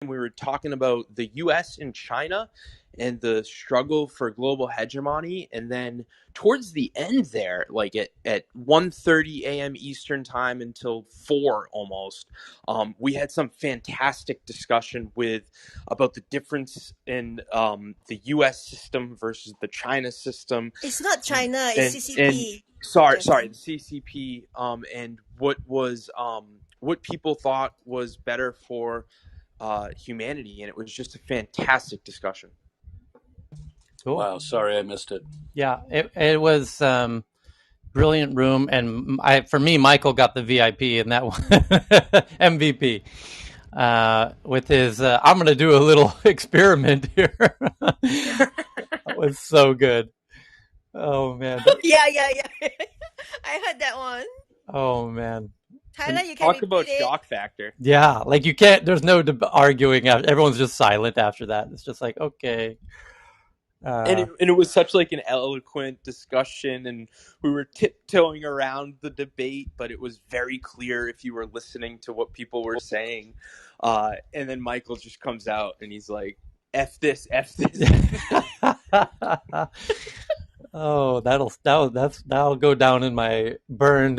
we were talking about the US and China and the struggle for global hegemony. And then towards the end there, like at 1:30 a.m. Eastern time until 4 almost, we had some fantastic discussion about the difference in the US system versus the China system. It's not China, it's And CCP. sorry, Justin. the CCP, and what people thought was better for humanity, and it was just a fantastic discussion. Cool. Wow, sorry I missed it. Yeah, it was brilliant room, and for me, Michael got the VIP in that one, MVP. With his, I'm going to do a little experiment here. That was so good. Oh man. Yeah. I heard that one. Oh man. Tyler, you can Talk repeat about it. shock factor. Yeah, like you can't. There's no arguing. Everyone's just silent after that. It's just like okay. And it was such like an eloquent discussion, and we were tiptoeing around the debate, but it was very clear if you were listening to what people were saying. And then Michael just comes out and he's like, "F this, F this." Oh, that'll go down in my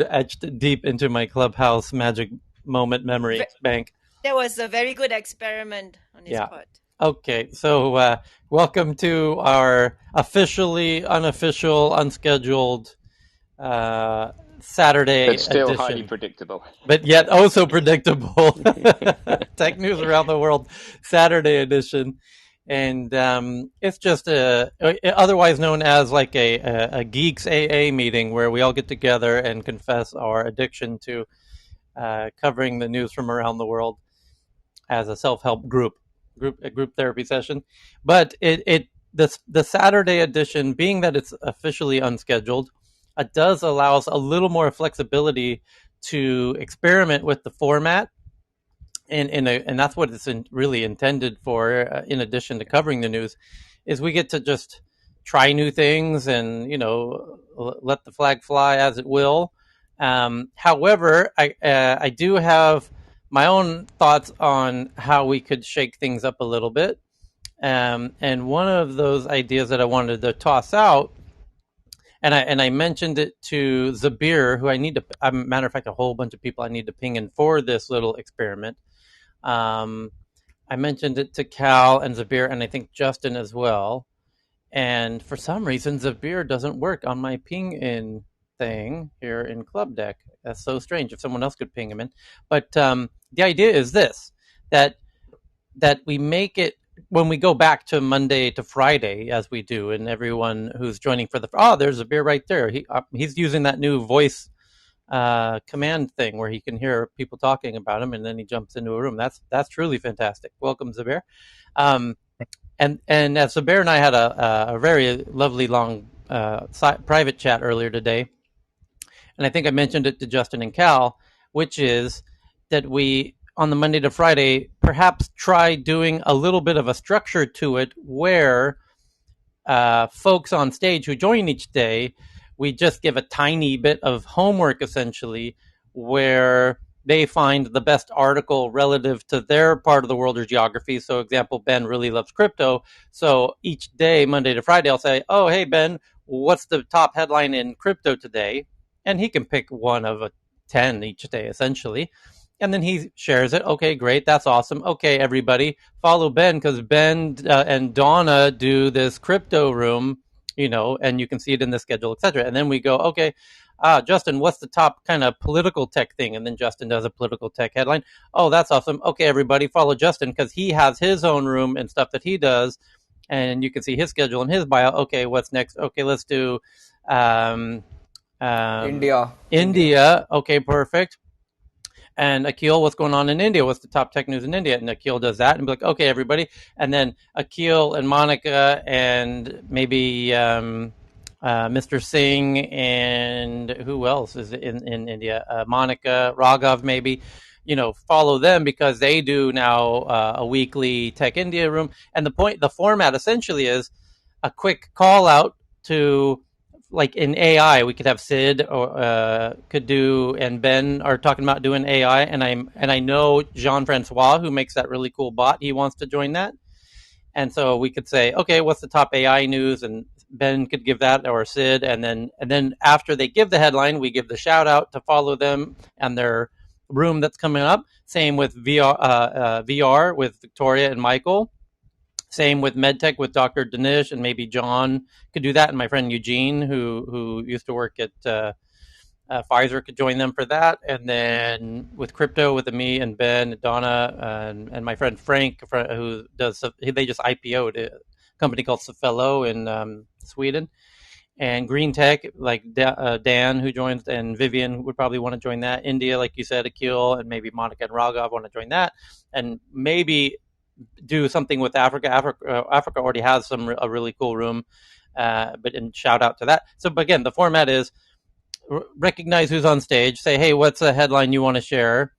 etched deep into my Clubhouse magic moment memory bank. That was a very good experiment on his part. Okay, so welcome to our officially unofficial, unscheduled Saturday But still edition. highly predictable. But yet so predictable. Tech news around the world, Saturday edition. And it's just otherwise known as like a Geeks AA meeting where we all get together and confess our addiction to covering the news from around the world as a self-help group therapy session. But the Saturday edition, being that it's officially unscheduled, it does allow us a little more flexibility to experiment with the format. And that's what it's really intended for, in addition to covering the news, is we get to just try new things and, let the flag fly as it will. However, I do have my own thoughts on how we could shake things up a little bit. And one of those ideas that I wanted to toss out, and I mentioned it to Zabir, who matter of fact, a whole bunch of people I need to ping in for this little experiment. I mentioned it to Cal and Zabir, and I think Justin as well. And for some reason, Zabir doesn't work on my ping in thing here in Club Deck. That's so strange. If someone else could ping him in, but the idea is this: that we make it when we go back to Monday to Friday, as we do, and everyone who's joining for there's Zabir right there. He's using that new voice command thing where he can hear people talking about him, and then he jumps into a room. That's truly fantastic. Welcome, Zabir. And as Zabir and I had a very lovely long private chat earlier today, and I think I mentioned it to Justin and Cal, which is that we on the Monday to Friday perhaps try doing a little bit of a structure to it where folks on stage who join each day, we just give a tiny bit of homework, essentially, where they find the best article relative to their part of the world or geography. So, example, Ben really loves crypto. So each day, Monday to Friday, I'll say, oh, hey, Ben, what's the top headline in crypto today? And he can pick one of 10 each day, essentially. And then he shares it. Okay, great. That's awesome. Okay, everybody, follow Ben, because Ben and Donna do this crypto room, and you can see it in the schedule, etc. And then we go, okay, Justin, what's the top kind of political tech thing? And then Justin does a political tech headline. Oh, that's awesome. Okay, everybody, follow Justin, because he has his own room and stuff that he does. And you can see his schedule and his bio. Okay, what's next? Okay, let's do India. Okay, perfect. And Akhil, what's going on in India? What's the top tech news in India? And Akhil does that and be like, okay, everybody. And then Akhil and Monica and maybe Mr. Singh and who else is in India? Monica, Raghav, maybe, follow them because they do now a weekly Tech India room. And the format essentially is a quick call out to like in AI, we could have Sid or could do, and Ben are talking about doing AI, and I know Jean-Francois, who makes that really cool bot, he wants to join that. And so we could say, okay, what's the top AI news? And Ben could give that, or Sid, and then after they give the headline, we give the shout out to follow them and their room that's coming up. Same with VR with Victoria and Michael. Same with MedTech with Dr. Danish, and maybe John could do that. And my friend Eugene, who used to work at Pfizer, could join them for that. And then with crypto, with me and Ben, and Donna, and my friend Frank, who does, they just IPO'd a company called Cefello in Sweden. And green tech, like Dan, who joins, and Vivian would probably want to join that. India, like you said, Akil, and maybe Monica and Raghav want to join that. And maybe do something with Africa. Africa already has a really cool room, but and shout out to that. So, but again, the format is recognize who's on stage, say, hey, what's a headline you want to share?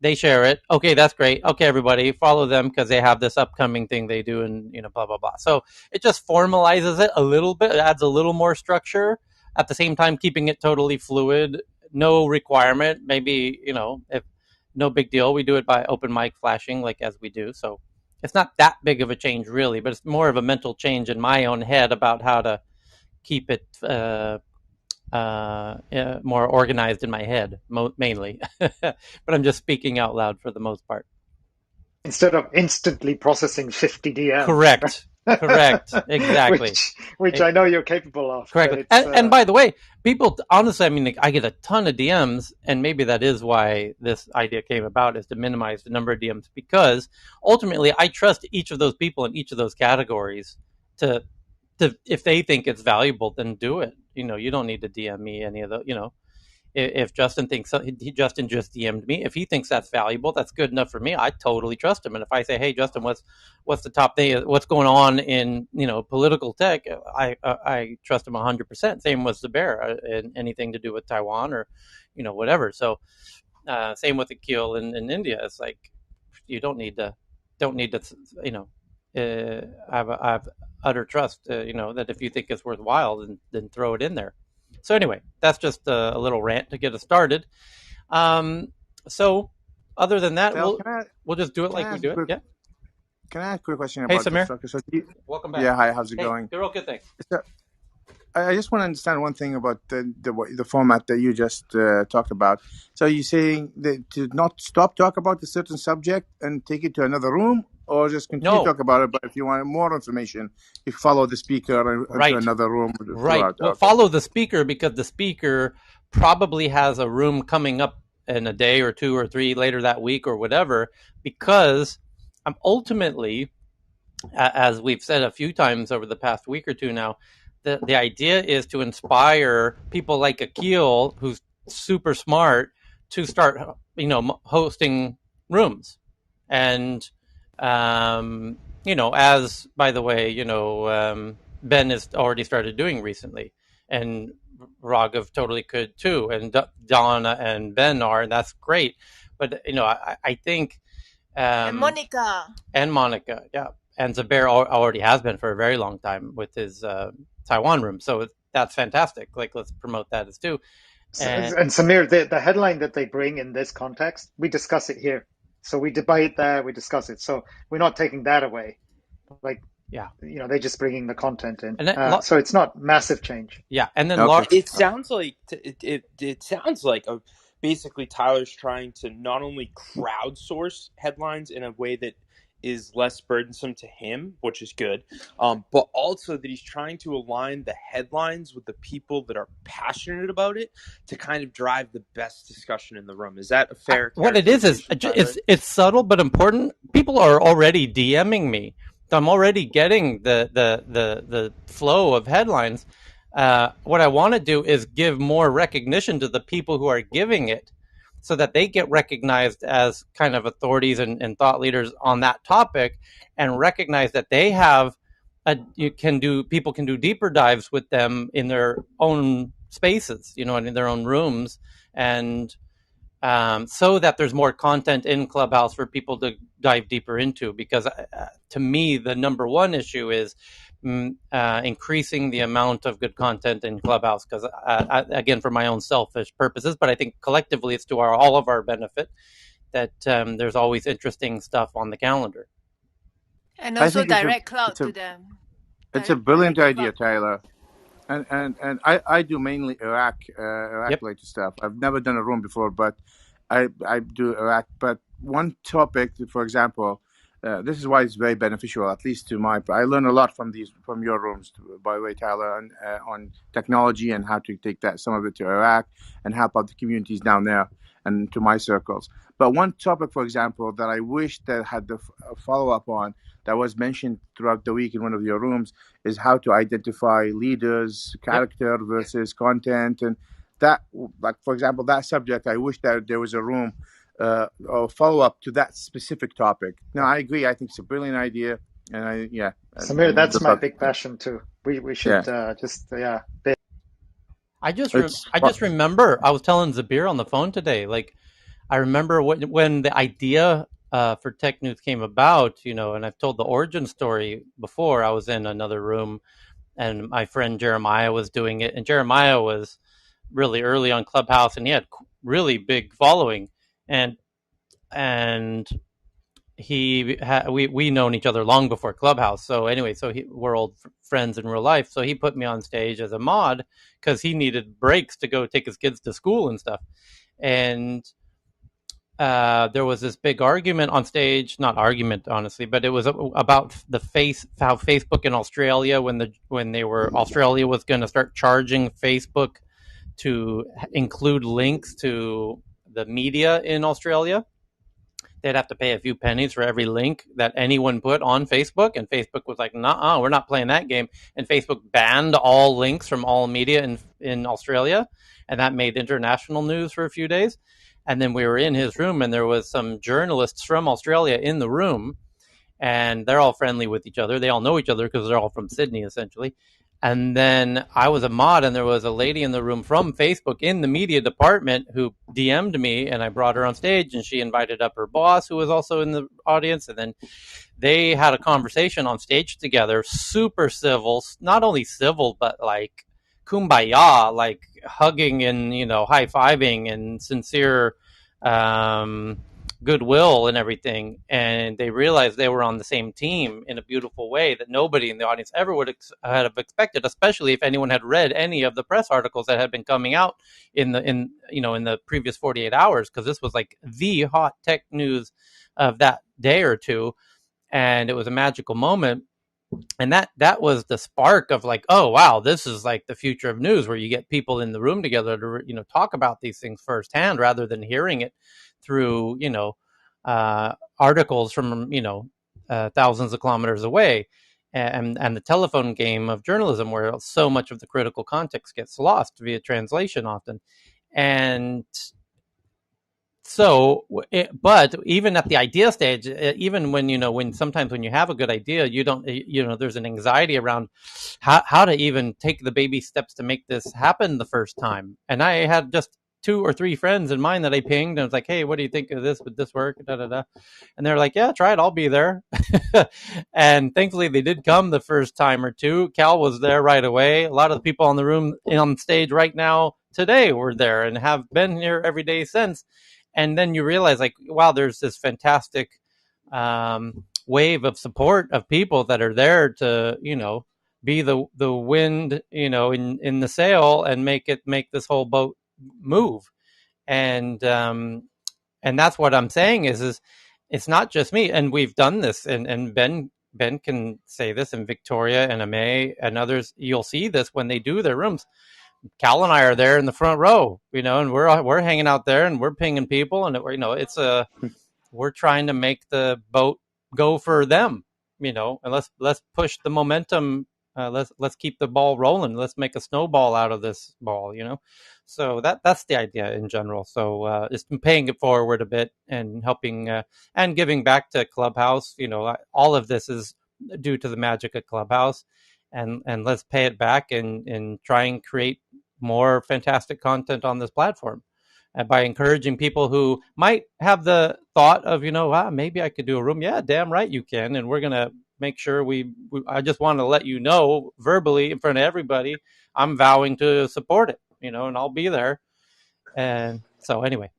They share it. Okay, that's great. Okay, everybody, follow them because they have this upcoming thing they do, and blah blah blah. So it just formalizes it a little bit. It adds a little more structure at the same time, keeping it totally fluid. No requirement. Maybe if no big deal, we do it by open mic flashing, like as we do. So it's not that big of a change, really, but it's more of a mental change in my own head about how to keep it more organized in my head, mainly. But I'm just speaking out loud for the most part. Instead of instantly processing 50 DMs. Correct. Exactly. which I know you're capable of. Correct. And by the way, people, honestly, I mean, I get a ton of DMs, and maybe that is why this idea came about, is to minimize the number of DMs, because ultimately I trust each of those people in each of those categories to if they think it's valuable, then do it. You don't need to DM me any of the, if Justin thinks Justin just DM'd me, if he thinks that's valuable, that's good enough for me. I totally trust him. And if I say, hey, Justin, what's the top thing? What's going on in political tech? I trust him 100%. Same with Zubair, and anything to do with Taiwan or whatever. So same with Akil in India. It's like you don't need to have utter trust. That if you think it's worthwhile, then throw it in there. So anyway, that's just a little rant to get us started. So other than that, we'll just do it like we do it. Yeah. Can I ask a quick question about Samir. the structure? So Welcome back. Yeah, hi. How's it going? Good, okay, thanks. So, I just want to understand one thing about the format that you just talked about. So you're saying that to not stop talk about a certain subject and take it to another room, or just continue to talk about it, but if you want more information, you follow the speaker to another room. Right. Well, follow the speaker, because the speaker probably has a room coming up in a day or 2 or 3 later that week or whatever, because ultimately, as we've said a few times over the past week or two now, the idea is to inspire people like Akil, who's super smart, to start hosting rooms. And as by the way, Ben has already started doing recently, and Raghav totally could too, and Donna and Ben are, and that's great. But I think and Monica, yeah, and Zubair already has been for a very long time with his Taiwan room, so that's fantastic. Like, let's promote that as too. And Samir, the headline that they bring in this context, we discuss it here. So we debate that, we discuss it. So we're not taking that away. Like, they're just bringing the content in. And so it's not massive change. Yeah, and then it sounds like it sounds like basically Tyler's trying to not only crowdsource headlines in a way that is less burdensome to him, which is good, but also that he's trying to align the headlines with the people that are passionate about it to kind of drive the best discussion in the room. Is that a fair? What it is it's subtle but important. People are already DMing me, so I'm already getting the flow of headlines. What I want to do is give more recognition to the people who are giving it, so that they get recognized as kind of authorities and thought leaders on that topic, and recognize that they have people can do deeper dives with them in their own spaces, and in their own rooms, and so that there's more content in Clubhouse for people to dive deeper into. Because to me, the number one issue is increasing the amount of good content in Clubhouse. Because again, for my own selfish purposes, but I think collectively it's to all of our benefit that there's always interesting stuff on the calendar. And also direct cloud to them. It's a brilliant idea, Tyler. And I do mainly Iraq related stuff. I've never done a room before, but I do Iraq. But one topic, for example, this is why it's very beneficial, at least to I learn a lot from your rooms, by the way, Tyler, on technology and how to take some of it to Iraq and help out the communities down there and to my circles. But one topic, for example, that I wish that had the follow-up on, that was mentioned throughout the week in one of your rooms, is how to identify leaders, character versus content. And that, like, for example, that subject, I wish that there was a room or follow-up to that specific topic. No, I agree. I think it's a brilliant idea. And Samir, that's my big passion too. We should I just remember, I was telling Zabir on the phone today, like, I remember when the idea for Tech News came about, and I've told the origin story before. I was in another room and my friend Jeremiah was doing it, and Jeremiah was really early on Clubhouse and he had really big following, and we known each other long before Clubhouse. So anyway, we're old friends in real life. So he put me on stage as a mod because he needed breaks to go take his kids to school and stuff. And there was this big argument on stage, not argument, honestly, but it was about how Facebook in Australia, Australia was going to start charging Facebook to include links to the media in Australia. They'd have to pay a few pennies for every link that anyone put on Facebook. And Facebook was like, nah, we're not playing that game. And Facebook banned all links from all media in Australia. And that made international news for a few days. And then we were in his room and there was some journalists from Australia in the room. And they're all friendly with each other. They all know each other because they're all from Sydney, essentially. And then I was a mod and there was a lady in the room from Facebook in the media department who DM'd me, and I brought her on stage and she invited up her boss, who was also in the audience. And then they had a conversation on stage together, super civil, not only civil, but like kumbaya, like hugging and, high-fiving and sincere goodwill and everything. And they realized they were on the same team in a beautiful way that nobody in the audience ever would have expected, especially if anyone had read any of the press articles that had been coming out in the previous 48 hours, because this was like the hot tech news of that day or two. And it was a magical moment. And that was the spark of like, oh, wow, this is like the future of news, where you get people in the room together to, talk about these things firsthand rather than hearing it through, articles from, thousands of kilometers away, and the telephone game of journalism, where so much of the critical context gets lost via translation often. And so, but even at the idea stage, even when sometimes when you have a good idea, you don't, there's an anxiety around how to even take the baby steps to make this happen the first time. And I had just 2 or 3 friends in mind that I pinged, and I was like, hey, what do you think of this? Would this work? Da, da, da. And they're like, yeah, try it. I'll be there. And thankfully they did come the first time or two. Cal was there right away. A lot of the people on the room on stage right now today were there and have been here every day since. And then you realize, like, wow, there's this fantastic wave of support of people that are there to, be the wind, in the sail and make this whole boat move. And that's what I'm saying is it's not just me. And we've done this, and Ben can say this, and Victoria and Amay and others, you'll see this when they do their rooms. Cal and I are there in the front row, and we're hanging out there and we're pinging people, and we're trying to make the boat go for them, and let's push the momentum. Let's keep the ball rolling. Let's make a snowball out of this ball, So that's the idea in general. So it's been paying it forward a bit and helping and giving back to Clubhouse. All of this is due to the magic of Clubhouse. And let's pay it back and try and create more fantastic content on this platform. by encouraging people who might have the thought of, maybe I could do a room. Yeah, damn right you can. And we're going to make sure I just want to let you know verbally in front of everybody, I'm vowing to support it, and I'll be there. And so anyway.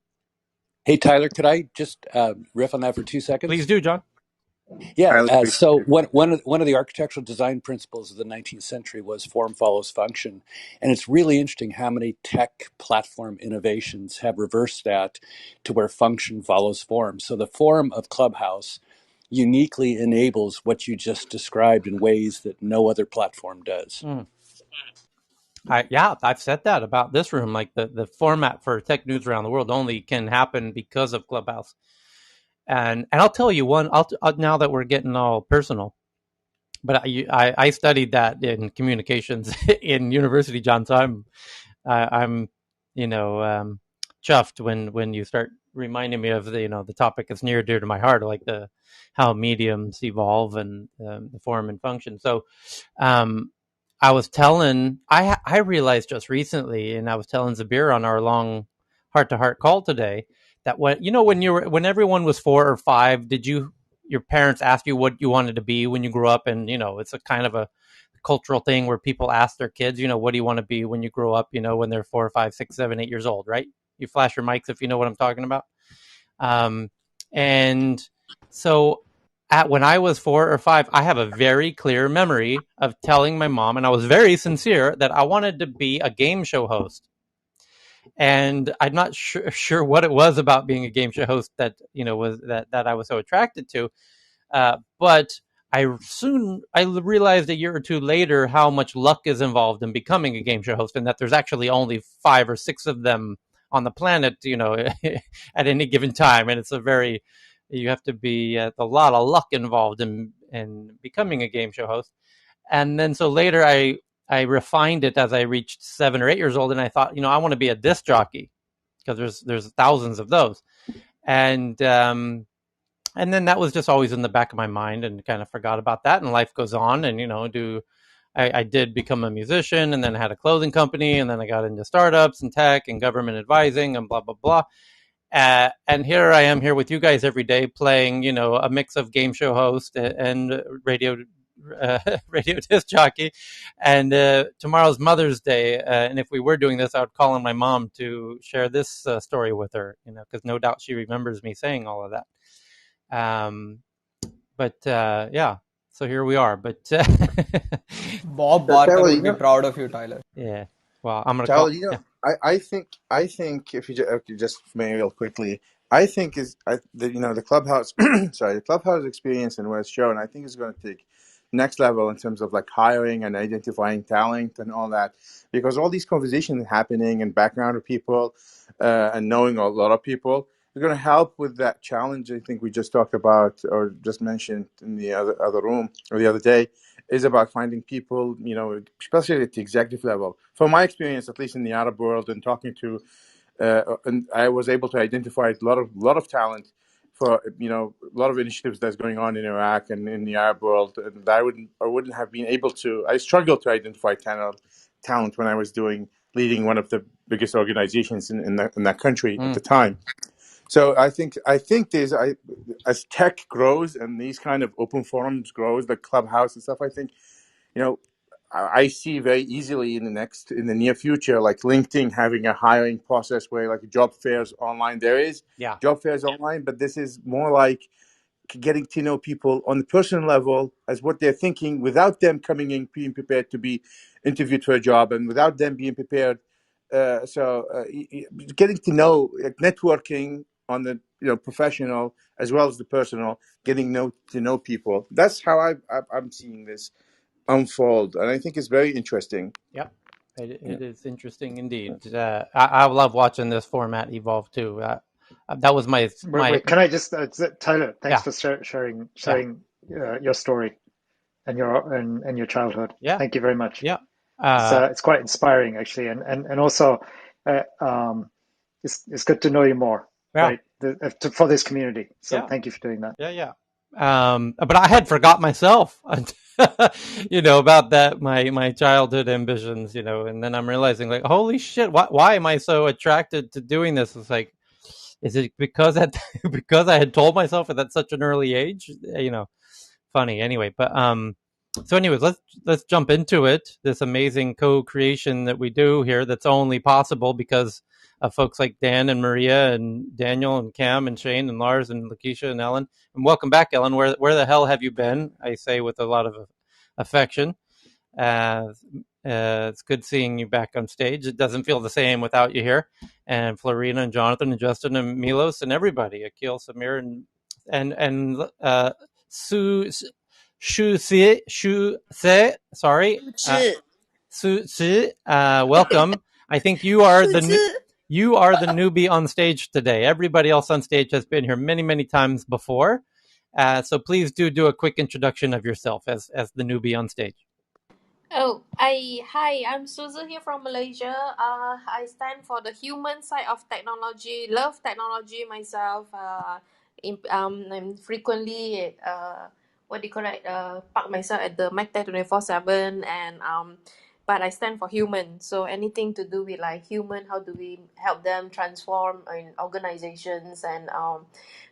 Hey, Tyler, could I just riff on that for 2 seconds? Please do, John. Yeah. So one of the architectural design principles of the 19th century was form follows function. And it's really interesting how many tech platform innovations have reversed that to where function follows form. So the form of Clubhouse uniquely enables what you just described in ways that no other platform does. I've said that about this room. Like the format for tech news around the world only can happen because of Clubhouse. And I'll tell you one. Now that we're getting all personal, but I studied that in communications in university, John. So I'm chuffed when you start reminding me of the topic that's near and dear to my heart, like how mediums evolve and the form and function. So I was telling I realized just recently, and I was telling Zabir on our long heart-to-heart call today, that when everyone was 4 or 5, did your parents ask you what you wanted to be when you grew up? And it's a kind of a cultural thing where people ask their kids, what do you want to be when you grow up? When they're 4, 5, 6, 7, 8 years old, right? You flash your mics if you know what I'm talking about. And so when I was 4 or 5, I have a very clear memory of telling my mom, and I was very sincere, that I wanted to be a game show host. And I'm not sure what it was about being a game show host that was that I was so attracted to, but I realized a year or two later how much luck is involved in becoming a game show host, and that there's actually only 5 or 6 of them on the planet, at any given time, and you have to be a lot of luck involved in becoming a game show host. And then so later I refined it as I reached 7 or 8 years old, and I thought, I want to be a disc jockey because there's thousands of those, and then that was just always in the back of my mind, and kind of forgot about that. And life goes on, and I did become a musician, and then I had a clothing company, and then I got into startups and tech and government advising and blah blah blah. And here I am here with you guys every day, playing a mix of game show host and radio disc jockey. And tomorrow's Mother's Day, and if we were doing this, I would call on my mom to share this story with her, because no doubt she remembers me saying all of that. So here we are. But Bob Barker will be proud of you, Tyler. Yeah. Well, I'm gonna Tyler, call. I think if you just maybe real quickly, I think the Clubhouse, the Clubhouse experience and what it's shown, I think is going to take next level in terms of like hiring and identifying talent and all that, because all these conversations happening and background of people and knowing a lot of people is going to help with that challenge. I think we just talked about or just mentioned in the other room or the other day, is about finding people, especially at the executive level. From my experience, at least in the Arab world, and talking to, and I was able to identify a lot of talent for a lot of initiatives that's going on in Iraq and in the Arab world, and I wouldn't have been able to. I struggled to identify talent when I was leading one of the biggest organizations in that country at the time. So I think there's as tech grows and these kind of open forums grows, the Clubhouse and stuff, I think I see very easily in the near future, like LinkedIn having a hiring process where like job fairs online. There is job fairs online, but this is more like getting to know people on the personal level as what they're thinking without them coming in being prepared to be interviewed for a job and without them being prepared. Getting to know, networking on the professional as well as the personal, getting to know people. That's how I'm seeing this unfold, and I think it's very interesting. Yep, it is interesting indeed. I love watching this format evolve too. That was my. Wait, can I just Tyler? Thanks for sharing your story and your childhood. Yeah, thank you very much. Yeah, it's quite inspiring actually, and also it's good to know you more. Right, for this community. So thank you for doing that. Yeah. But I had forgot myself about that, my childhood ambitions, and then I'm realizing, like, holy shit, why am I so attracted to doing this? It's like, is it because because I had told myself at such an early age? Funny. Anyway, but so anyways, let's jump into it. This amazing co-creation that we do here, that's only possible because of folks like Dan and Maria and Daniel and Cam and Shane and Lars and Lakeisha and Ellen. And welcome back, Ellen. Where the hell have you been? I say with a lot of affection. It's good seeing you back on stage. It doesn't feel the same without you here. And Florina and Jonathan and Justin and Milos and everybody, Akil, Samir and Su Se, sorry, Su Se, welcome. I think you are the newbie on stage today. Everybody else on stage has been here many times before. So please do a quick introduction of yourself as the newbie on stage. Hi, I'm Suzu here from Malaysia. I stand for the human side of technology. Love technology myself. I'm frequently park myself at the MacTech 24/7, and but I stand for human. So anything to do with like human, how do we help them transform in organizations and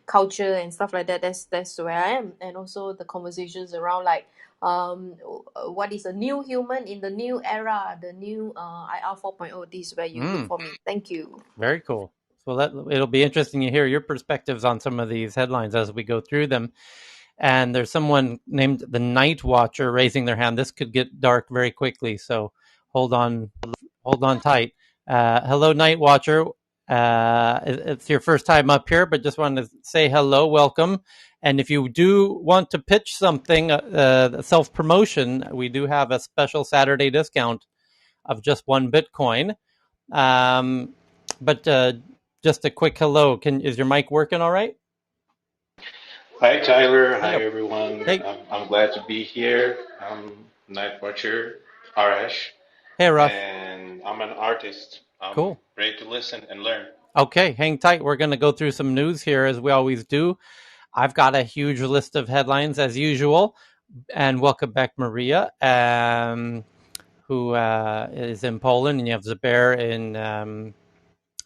culture and stuff like that. That's where I am, and also the conversations around like what is a new human in the new era, the new IR 4.0. This is where you look for me. Thank you. Very cool. So it'll be interesting to hear your perspectives on some of these headlines as we go through them. And there's someone named the Night Watcher raising their hand. This could get dark very quickly, so hold on tight. Hello, Night Watcher. It's your first time up here, but just wanted to say hello, welcome. And if you do want to pitch something, self-promotion, we do have a special Saturday discount of just 1 Bitcoin. But just a quick hello. Is your mic working all right? Hi, Tyler. Hi, everyone. Hey. I'm glad to be here. I'm Night Watcher, Arash. Hey, Ruff. And I'm an artist. Cool. Ready to listen and learn. Okay, hang tight. We're going to go through some news here as we always do. I've got a huge list of headlines as usual. And welcome back, Maria, who is in Poland. And you have Zubair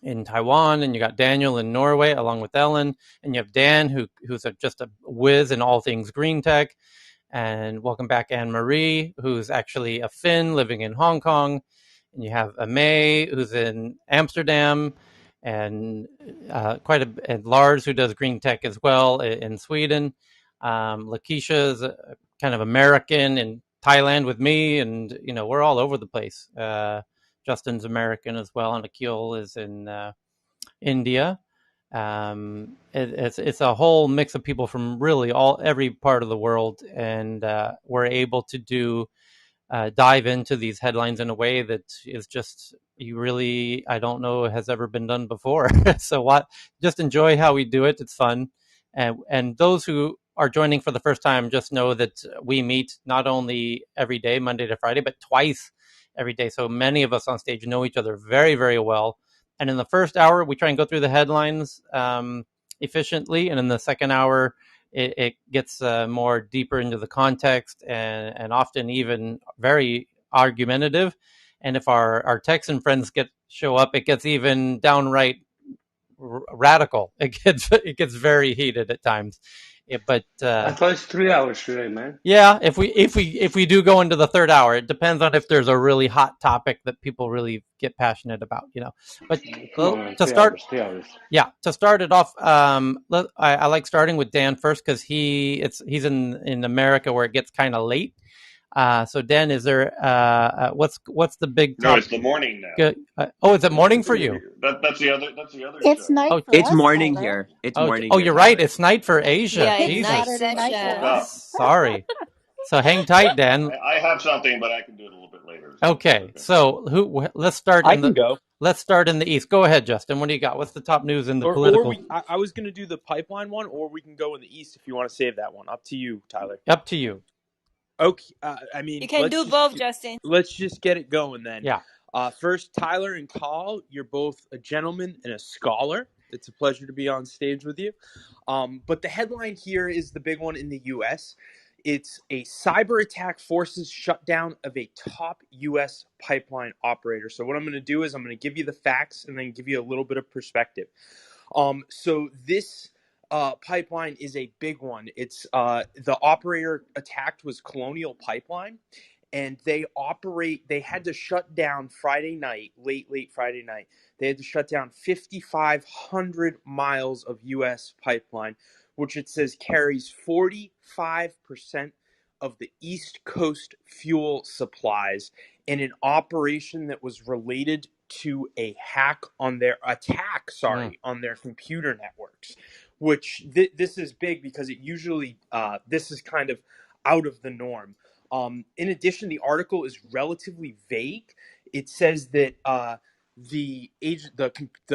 in Taiwan, and you got Daniel in Norway along with Ellen, and you have Dan who's just a whiz in all things green tech. And welcome back, Anne-Marie, who's actually a Finn living in Hong Kong. And you have May, who's in Amsterdam, and and Lars, who does green tech as well in Sweden. Lakeisha is kind of American in Thailand with me, and we're all over the place. Justin's American as well, and Akil is in India. It's a whole mix of people from really every part of the world, and we're able to dive into these headlines in a way that is just I don't know has ever been done before. So just enjoy how we do it. It's fun, and those who are joining for the first time, just know that we meet not only every day, Monday to Friday, but twice every day. So many of us on stage know each other very, very well. And in the first hour, we try and go through the headlines efficiently. And in the second hour, it gets more deeper into the context and often even very argumentative. And if our Texan friends show up, it gets even downright radical. It gets very heated at times. But I thought it's 3 hours today, man. Yeah, if we do go into the third hour, it depends on if there's a really hot topic that people really get passionate about, But to start, 3 hours. Yeah, to start it off, I like starting with Dan first because he's in America where it gets kind of late. So Dan, is there what's the big topic? No, it's the morning now. Is it morning for you? That's the other. It's show. night. Oh, for it's us, morning Tyler. here. It's oh, morning. Oh, here, you're Tyler. right. It's night for Asia. Yeah, it's Jesus. night Saturday night session. for us. Sorry. So hang tight, Dan. I have something, but I can do it a little bit later. Okay. So let's start. Let's start in the East. Go ahead, Justin. What do you got? What's the top news in the political? I was going to do the pipeline one, or we can go in the East if you want to save that one. Up to you, Tyler. Up to you. Okay. I mean, you can do both, Justin. Let's just get it going then. Yeah. First, Tyler and Carl, you're both a gentleman and a scholar. It's a pleasure to be on stage with you. But the headline here is the big one in the U.S. It's a cyber attack forces shutdown of a top U.S. pipeline operator. So what I'm going to do is I'm going to give you the facts and then give you a little bit of perspective. So this pipeline is a big one. It's the operator attacked was Colonial Pipeline, and they had to shut down Friday night, late Friday night. They had to shut down 5,500 miles of U.S. pipeline, which it says carries 45% of the East Coast fuel supplies, in an operation that was related to a hack on their on their computer networks. Which this is big because it usually this is kind of out of the norm. In addition, the article is relatively vague. It says that the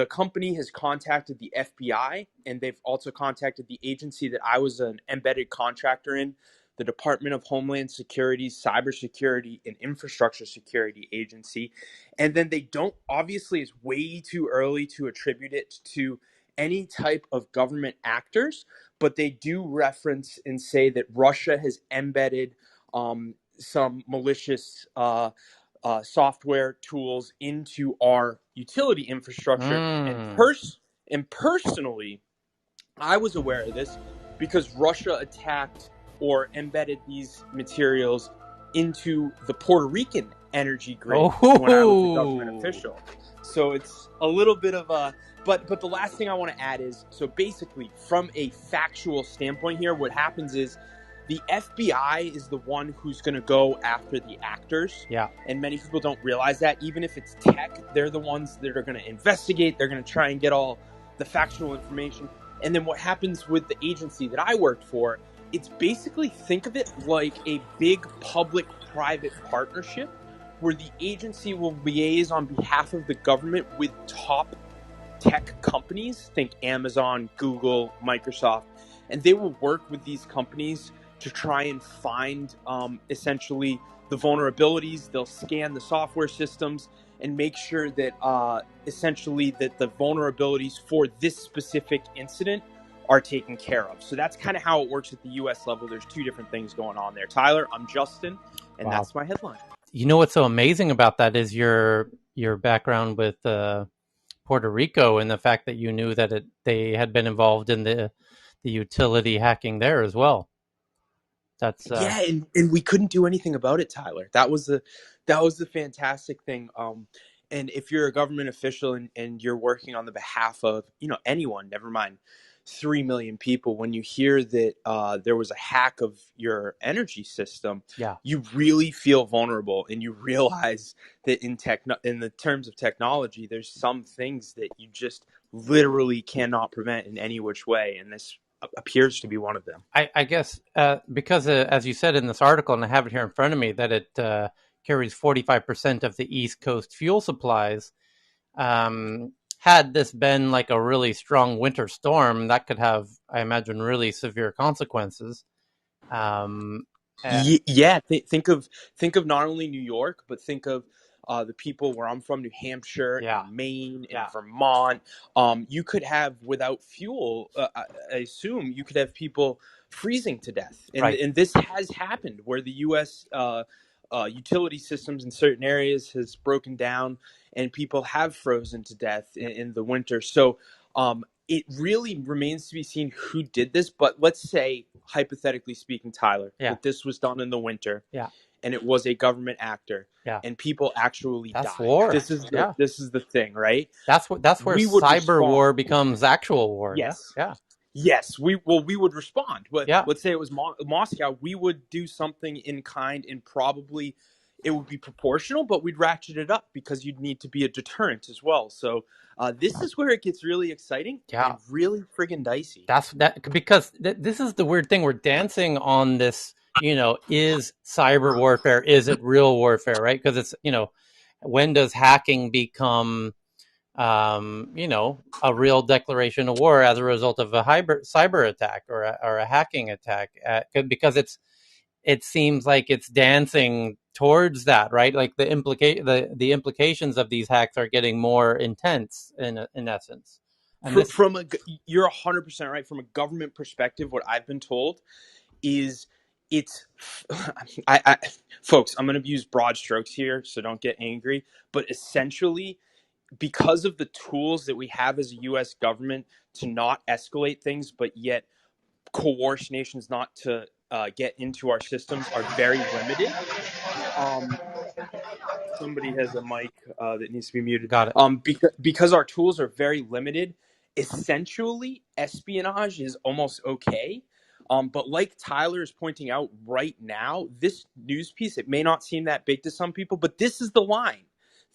company has contacted the FBI, and they've also contacted the agency that I was an embedded contractor in, the Department of Homeland Security's Cybersecurity and Infrastructure Security Agency. And then they don't, obviously it's way too early to attribute it to any type of government actors, but they do reference and say that Russia has embedded some malicious software tools into our utility infrastructure. And personally, I was aware of this because Russia attacked or embedded these materials into the Puerto Rican energy grid when I was a government official. So it's a little bit of a, but the last thing I want to add is, so basically from a factual standpoint here, what happens is the FBI is the one who's going to go after the actors. Yeah. And many people don't realize that. Even if it's tech, they're the ones that are going to investigate. They're going to try and get all the factual information. And then what happens with the agency that I worked for, it's basically, think of it like a big public-private partnership where the agency will liaise on behalf of the government with top tech companies, think Amazon, Google, Microsoft, and they will work with these companies to try and find essentially the vulnerabilities. They'll scan the software systems and make sure that essentially that the vulnerabilities for this specific incident are taken care of. So that's kind of how it works at the U.S. level. There's two different things going on there. Tyler, I'm Justin, and that's my headline. You know what's so amazing about that is your background with Puerto Rico and the fact that you knew that they had been involved in the utility hacking there as well. That's yeah, and we couldn't do anything about it, Tyler. That was the fantastic thing. And if you're a government official and you're working on the behalf of anyone, never mind 3 million people, when you hear that there was a hack of your energy system, you really feel vulnerable, and you realize that in the terms of technology, there's some things that you just literally cannot prevent in any which way, and this appears to be one of them. I guess because as you said in this article, and I have it here in front of me, that it carries 45% of the East Coast fuel supplies. Had this been like a really strong winter storm, that could have, I imagine, really severe consequences. Think of not only New York, but think of the people where I'm from, New Hampshire, and Maine, and Vermont. You could have, without fuel, I assume, you could have people freezing to death. And this has happened where the U.S. Utility systems in certain areas has broken down, and people have frozen to death in the winter. So it really remains to be seen who did this. But let's say, hypothetically speaking, Tyler, that this was done in the winter, and it was a government actor, and people actually died. War. This is the thing, right? That's where cyber war becomes actual war. Yes. Yeah. Yes, we would respond. But let's say it was Moscow, we would do something in kind, and probably it would be proportional, but we'd ratchet it up because you'd need to be a deterrent as well. So this is where it gets really exciting and really friggin' dicey. Because this is the weird thing. We're dancing on this, is cyber warfare, is it real warfare, right? Because it's, when does hacking become a real declaration of war as a result of a cyber attack or a hacking attack? Because it seems like it's dancing towards that, right? Like the implications of these hacks are getting more intense in essence. And you're 100% right. From a government perspective, what I've been told is it's folks, I'm going to use broad strokes here, so don't get angry, but essentially, because of the tools that we have as a US government to not escalate things, but yet coerce nations not to get into our systems are very limited. Somebody has a mic that needs to be muted. Got it. Because our tools are very limited, essentially espionage is almost okay. But like Tyler is pointing out right now, this news piece, it may not seem that big to some people, but this is the line.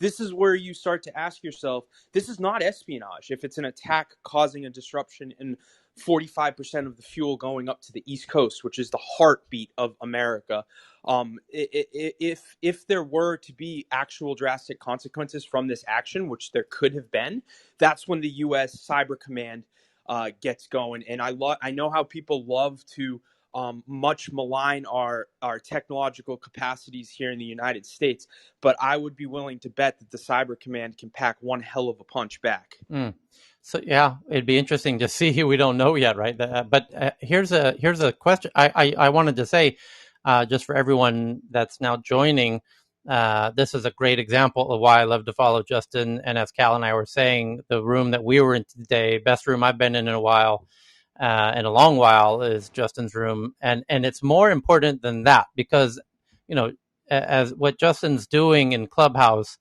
This is where you start to ask yourself, this is not espionage. If it's an attack causing a disruption in 45% of the fuel going up to the East Coast, which is the heartbeat of America, if there were to be actual drastic consequences from this action, which there could have been, that's when the U.S. Cyber Command gets going. And I know how people love to much malign our technological capacities here in the United States, but I would be willing to bet that the Cyber Command can pack one hell of a punch back. So yeah, it'd be interesting to see. We don't know yet, right? But here's a question. I wanted to say, just for everyone that's now joining, this is a great example of why I love to follow Justin. And as Cal and I were saying, the room that we were in today, best room I've been in a while, in a long while, is Justin's room, and it's more important than that because, as what Justin's doing in Clubhouse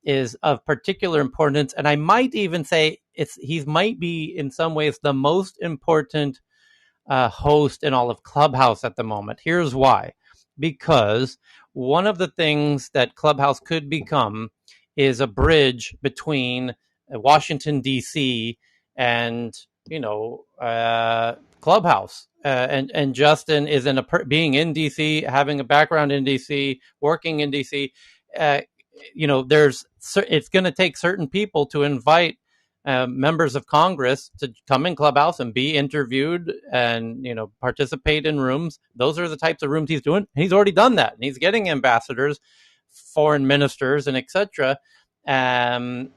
is of particular importance, and I might even say he might be in some ways the most important host in all of Clubhouse at the moment. Here's why: because one of the things that Clubhouse could become is a bridge between Washington D.C. and Clubhouse. And Justin is being in DC, having a background in DC, working in DC. It's going to take certain people to invite members of Congress to come in Clubhouse and be interviewed and participate in rooms. Those are the types of rooms he's doing. He's already done that, and he's getting ambassadors, foreign ministers, and etc. And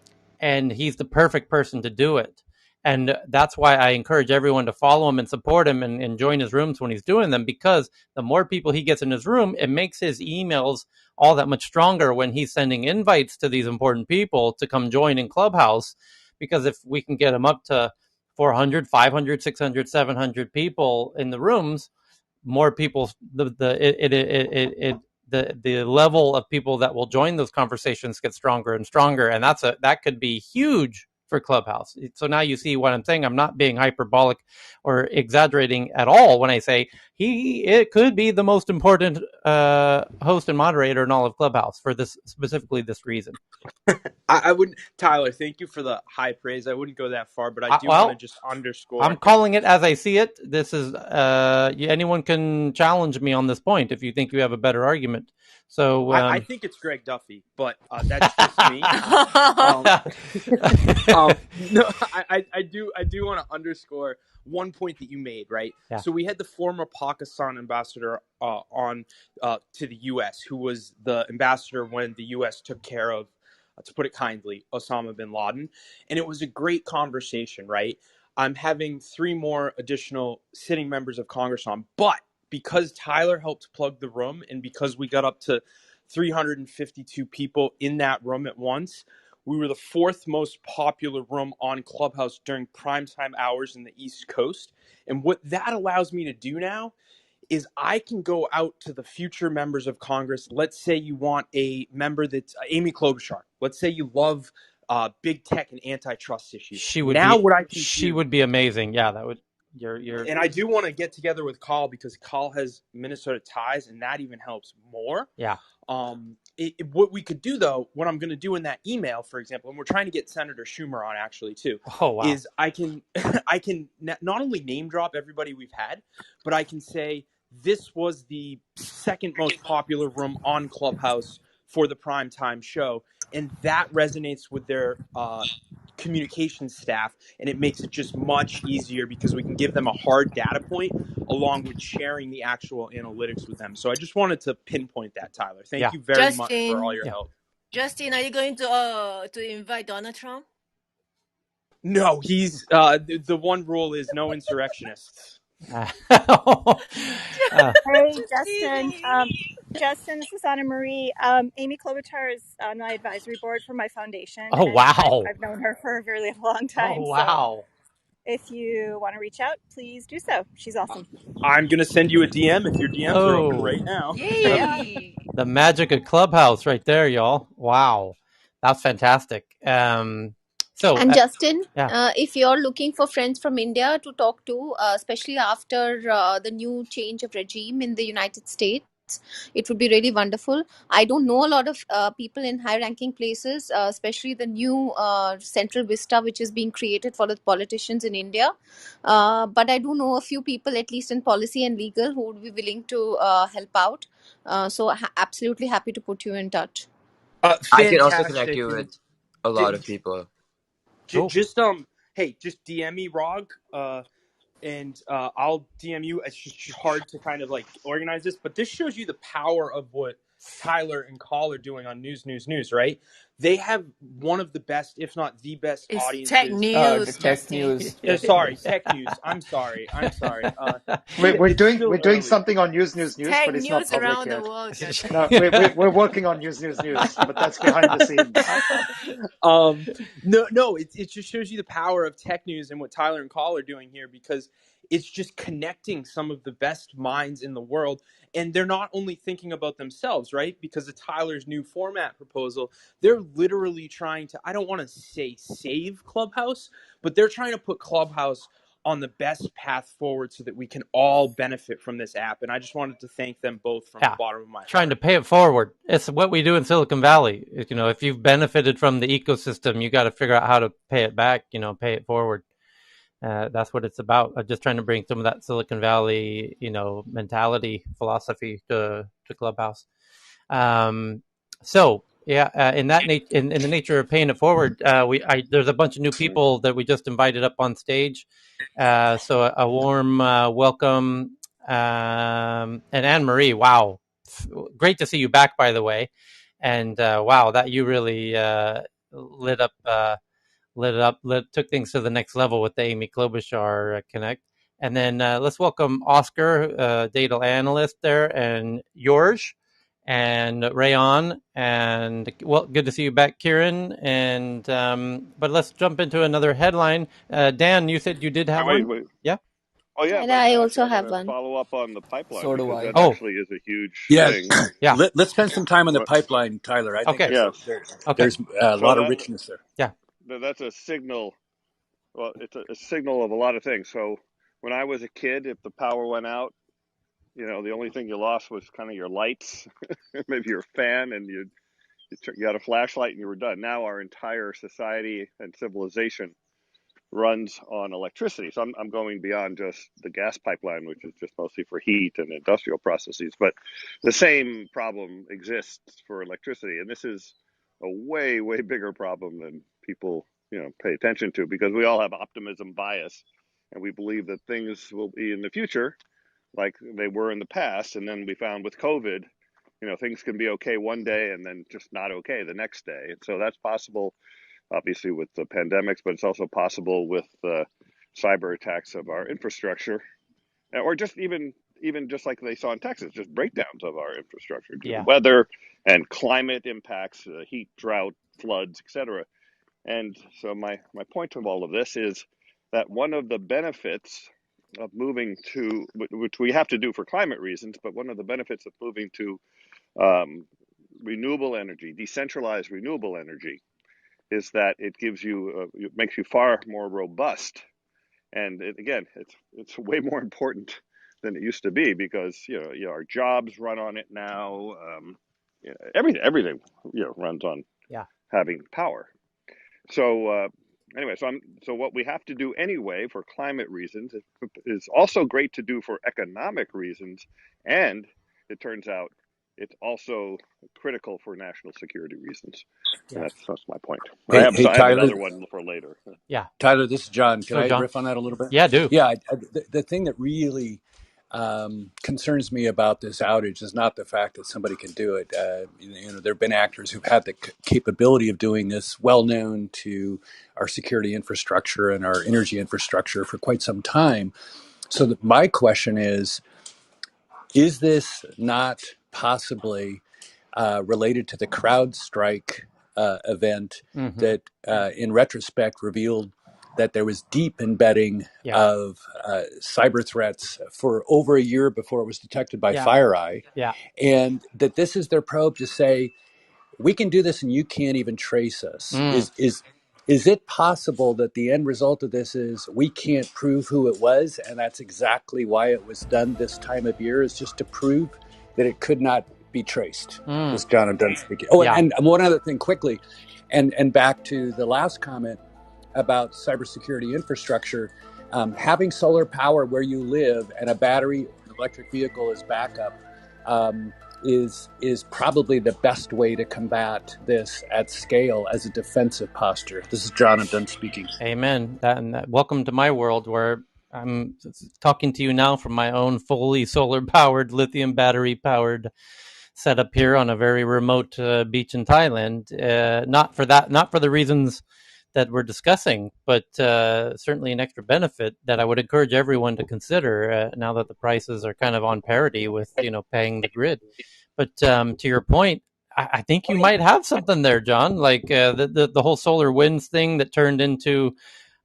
he's the perfect person to do it. And that's why I encourage everyone to follow him and support him and join his rooms when he's doing them, because the more people he gets in his room, it makes his emails all that much stronger when he's sending invites to these important people to come join in Clubhouse. Because if we can get him up to 400, 500, 600, 700 people in the rooms, more people, the level of people that will join those conversations gets stronger and stronger. And that could be huge for Clubhouse. So now you see what I'm saying. I'm not being hyperbolic or exaggerating at all when I say it could be the most important host and moderator in all of Clubhouse for specifically this reason. I wouldn't, Tyler, thank you for the high praise. I wouldn't go that far, but I do want to just underscore. I'm calling it as I see it. This is anyone can challenge me on this point if you think you have a better argument. So I think it's Greg Duffy, but that's just me. No, I do want to underscore one point that you made, right? Yeah. So we had the former Pakistan ambassador on to the U.S., who was the ambassador when the U.S. took care of, to put it kindly, Osama bin Laden. And it was a great conversation, right? I'm having 3 more additional sitting members of Congress on, but because Tyler helped plug the room and because we got up to 352 people in that room at once, we were the 4th most popular room on Clubhouse during primetime hours in the East Coast. And what that allows me to do now is I can go out to the future members of Congress. Let's say you want a member that's Amy Klobuchar. Let's say you love big tech and antitrust issues. She would be amazing. Yeah, that would. And I do want to get together with Carl because Carl has Minnesota ties, and that even helps more. Yeah. What we could do, though, what I'm going to do in that email, for example, and we're trying to get Senator Schumer on actually too. Oh, wow. Is I can not only name drop everybody we've had, but I can say this was the 2nd most popular room on Clubhouse for the primetime show, and that resonates with their communications staff, and it makes it just much easier because we can give them a hard data point along with sharing the actual analytics with them. So I just wanted to pinpoint that, Tyler. Thank you very much for all your help. Justin, are you going to invite Donald Trump? No, he's the one rule is no insurrectionists. Hey, Justin. Justin, this is Anna Marie. Amy Klobuchar is on my advisory board for my foundation. Oh, and wow. I've known her for a really long time. Oh, wow. So if you want to reach out, please do so. She's awesome. I'm going to send you a DM if your DMs are open right now. Yay! The magic of Clubhouse right there, y'all. Wow. That's fantastic. And Justin, if you're looking for friends from India to talk to, especially after the new change of regime in the United States, it would be really wonderful. I don't know a lot of people in high-ranking places, especially the new central vista which is being created for the politicians in India. But I do know a few people, at least in policy and legal, who would be willing to help out. So absolutely happy to put you in touch. I can also connect you with a lot of people. Just hey, just DM me, Rog, and I'll DM you. It's just hard to kind of like organize this, but this shows you the power of what Tyler and Call are doing on News, right? They have one of the best, if not the best, It's audiences. tech news, Tech news. Sorry, tech news. I'm sorry. We're doing something on News, tech but it's news not public around yet. the world. No, we're working on News, but that's behind the scenes. No, it just shows you the power of tech news and what Tyler and Call are doing here, because it's just connecting some of the best minds in the world. And they're not only thinking about themselves, right? Because of Tyler's new format proposal, they're literally trying to, I don't want to say save Clubhouse, but they're trying to put Clubhouse on the best path forward so that we can all benefit from this app. And I just wanted to thank them both from the bottom of my heart. Trying to pay it forward. It's what we do in Silicon Valley. If you've benefited from the ecosystem, you got to figure out how to pay it back, pay it forward. That's what it's about. Just trying to bring some of that Silicon Valley, mentality, philosophy to Clubhouse. In the nature of paying it forward, there's a bunch of new people that we just invited up on stage. So a warm welcome, and Anne Marie. Wow, great to see you back, by the way. And wow, that you really took things to the next level with the Amy Klobuchar Connect. And then let's welcome Oscar, data analyst there, and George, and Rayon, and good to see you back, Kieran. And but let's jump into another headline. Dan, you said you did have one. Wait. Yeah. Oh yeah, and I also have one. Follow up on the pipeline. So do I. That actually is a huge thing. Yeah. Let's spend some time on the pipeline, Tyler. I think there's a lot of richness there. Yeah. That's a signal. Well, it's a signal of a lot of things. So when I was a kid, if the power went out, the only thing you lost was kind of your lights, maybe your fan, and you got a flashlight and you were done. Now our entire society and civilization runs on electricity. So I'm going beyond just the gas pipeline, which is just mostly for heat and industrial processes. But the same problem exists for electricity. And this is a way, way bigger problem than people, pay attention to, because we all have optimism bias and we believe that things will be in the future like they were in the past. And then we found with COVID, things can be okay one day and then just not okay the next day. And so that's possible, obviously, with the pandemics, but it's also possible with cyber attacks of our infrastructure, or just even just like they saw in Texas, just breakdowns of our infrastructure due to weather and climate impacts, heat, drought, floods, etc. And so my point of all of this is that one of the benefits of moving to, which we have to do for climate reasons, but one of the benefits of moving to renewable energy, decentralized renewable energy, is that it gives you, it makes you far more robust. And it's way more important than it used to be, because our jobs run on it now. Everything runs on having power. So anyway, so what we have to do anyway for climate reasons is also great to do for economic reasons, and it turns out it's also critical for national security reasons. And that's my point. I have another one for later. Yeah, Tyler, this is John. Can I riff on that a little bit? Yeah, do. Yeah, the thing that really concerns me about this outage is not the fact that somebody can do it. There have been actors who've had the capability of doing this, well known to our security infrastructure and our energy infrastructure for quite some time. So my question is this not possibly related to the CrowdStrike event that, in retrospect, revealed that there was deep embedding of cyber threats for over a year before it was detected by FireEye, and that this is their probe to say, we can do this and you can't even trace us. Is it possible that the end result of this is we can't prove who it was, and that's exactly why it was done this time of year, is just to prove that it could not be traced? This is John, I'm done speaking. Oh, and one other thing quickly, and back to the last comment about cybersecurity infrastructure, having solar power where you live and a battery or an electric vehicle as backup is probably the best way to combat this at scale as a defensive posture. This is John. I'm done speaking. Amen. Welcome to my world, where I'm talking to you now from my own fully solar-powered, lithium battery-powered setup here on a very remote beach in Thailand. Not for the reasons that we're discussing, but certainly an extra benefit that I would encourage everyone to consider now that the prices are kind of on parity with paying the grid. But to your point, I think you might have something there, John. Like the whole solar winds thing that turned into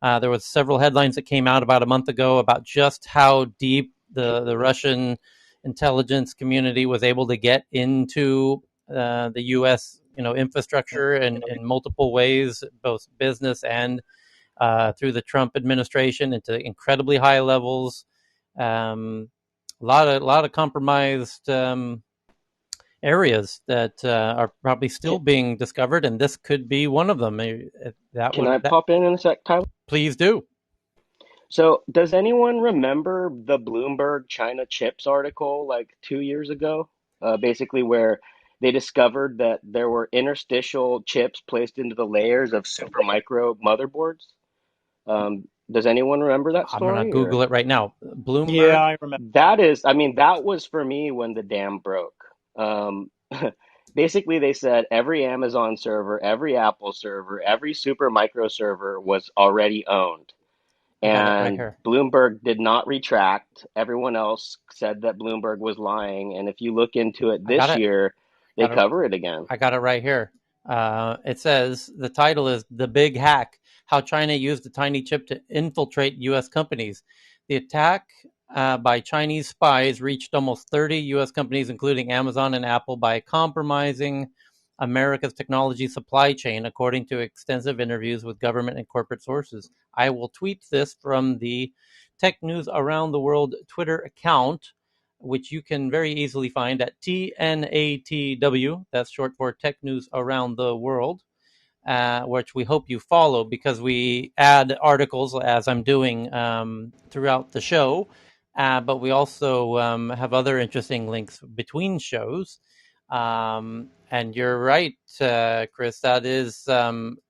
there was several headlines that came out about a month ago about just how deep the Russian intelligence community was able to get into the U.S. infrastructure in multiple ways, both business and through the Trump administration into incredibly high levels. A lot of compromised areas that are probably still being discovered, and this could be one of them. Can I pop in a sec, Tyler? Please do. So, does anyone remember the Bloomberg China chips article like 2 years ago? Basically, where they discovered that there were interstitial chips placed into the layers of supermicro motherboards. Does anyone remember that story? I'm going to Google it right now. Bloomberg? Yeah, I remember. That was for me when the dam broke. Basically, they said every Amazon server, every Apple server, every Supermicro server was already owned. And right Bloomberg did not retract. Everyone else said that Bloomberg was lying. And if you look into it this year, they cover it again. I got it right here. It says, the title is The Big Hack, How China Used a Tiny Chip to Infiltrate U.S. Companies. The attack by Chinese spies reached almost 30 U.S. companies, including Amazon and Apple, by compromising America's technology supply chain, according to extensive interviews with government and corporate sources. I will tweet this from the Tech News Around the World Twitter account, which you can very easily find at TNATW. That's short for Tech News Around the World, which we hope you follow because we add articles, as I'm doing throughout the show, but we also have other interesting links between shows. And you're right, Chris, that is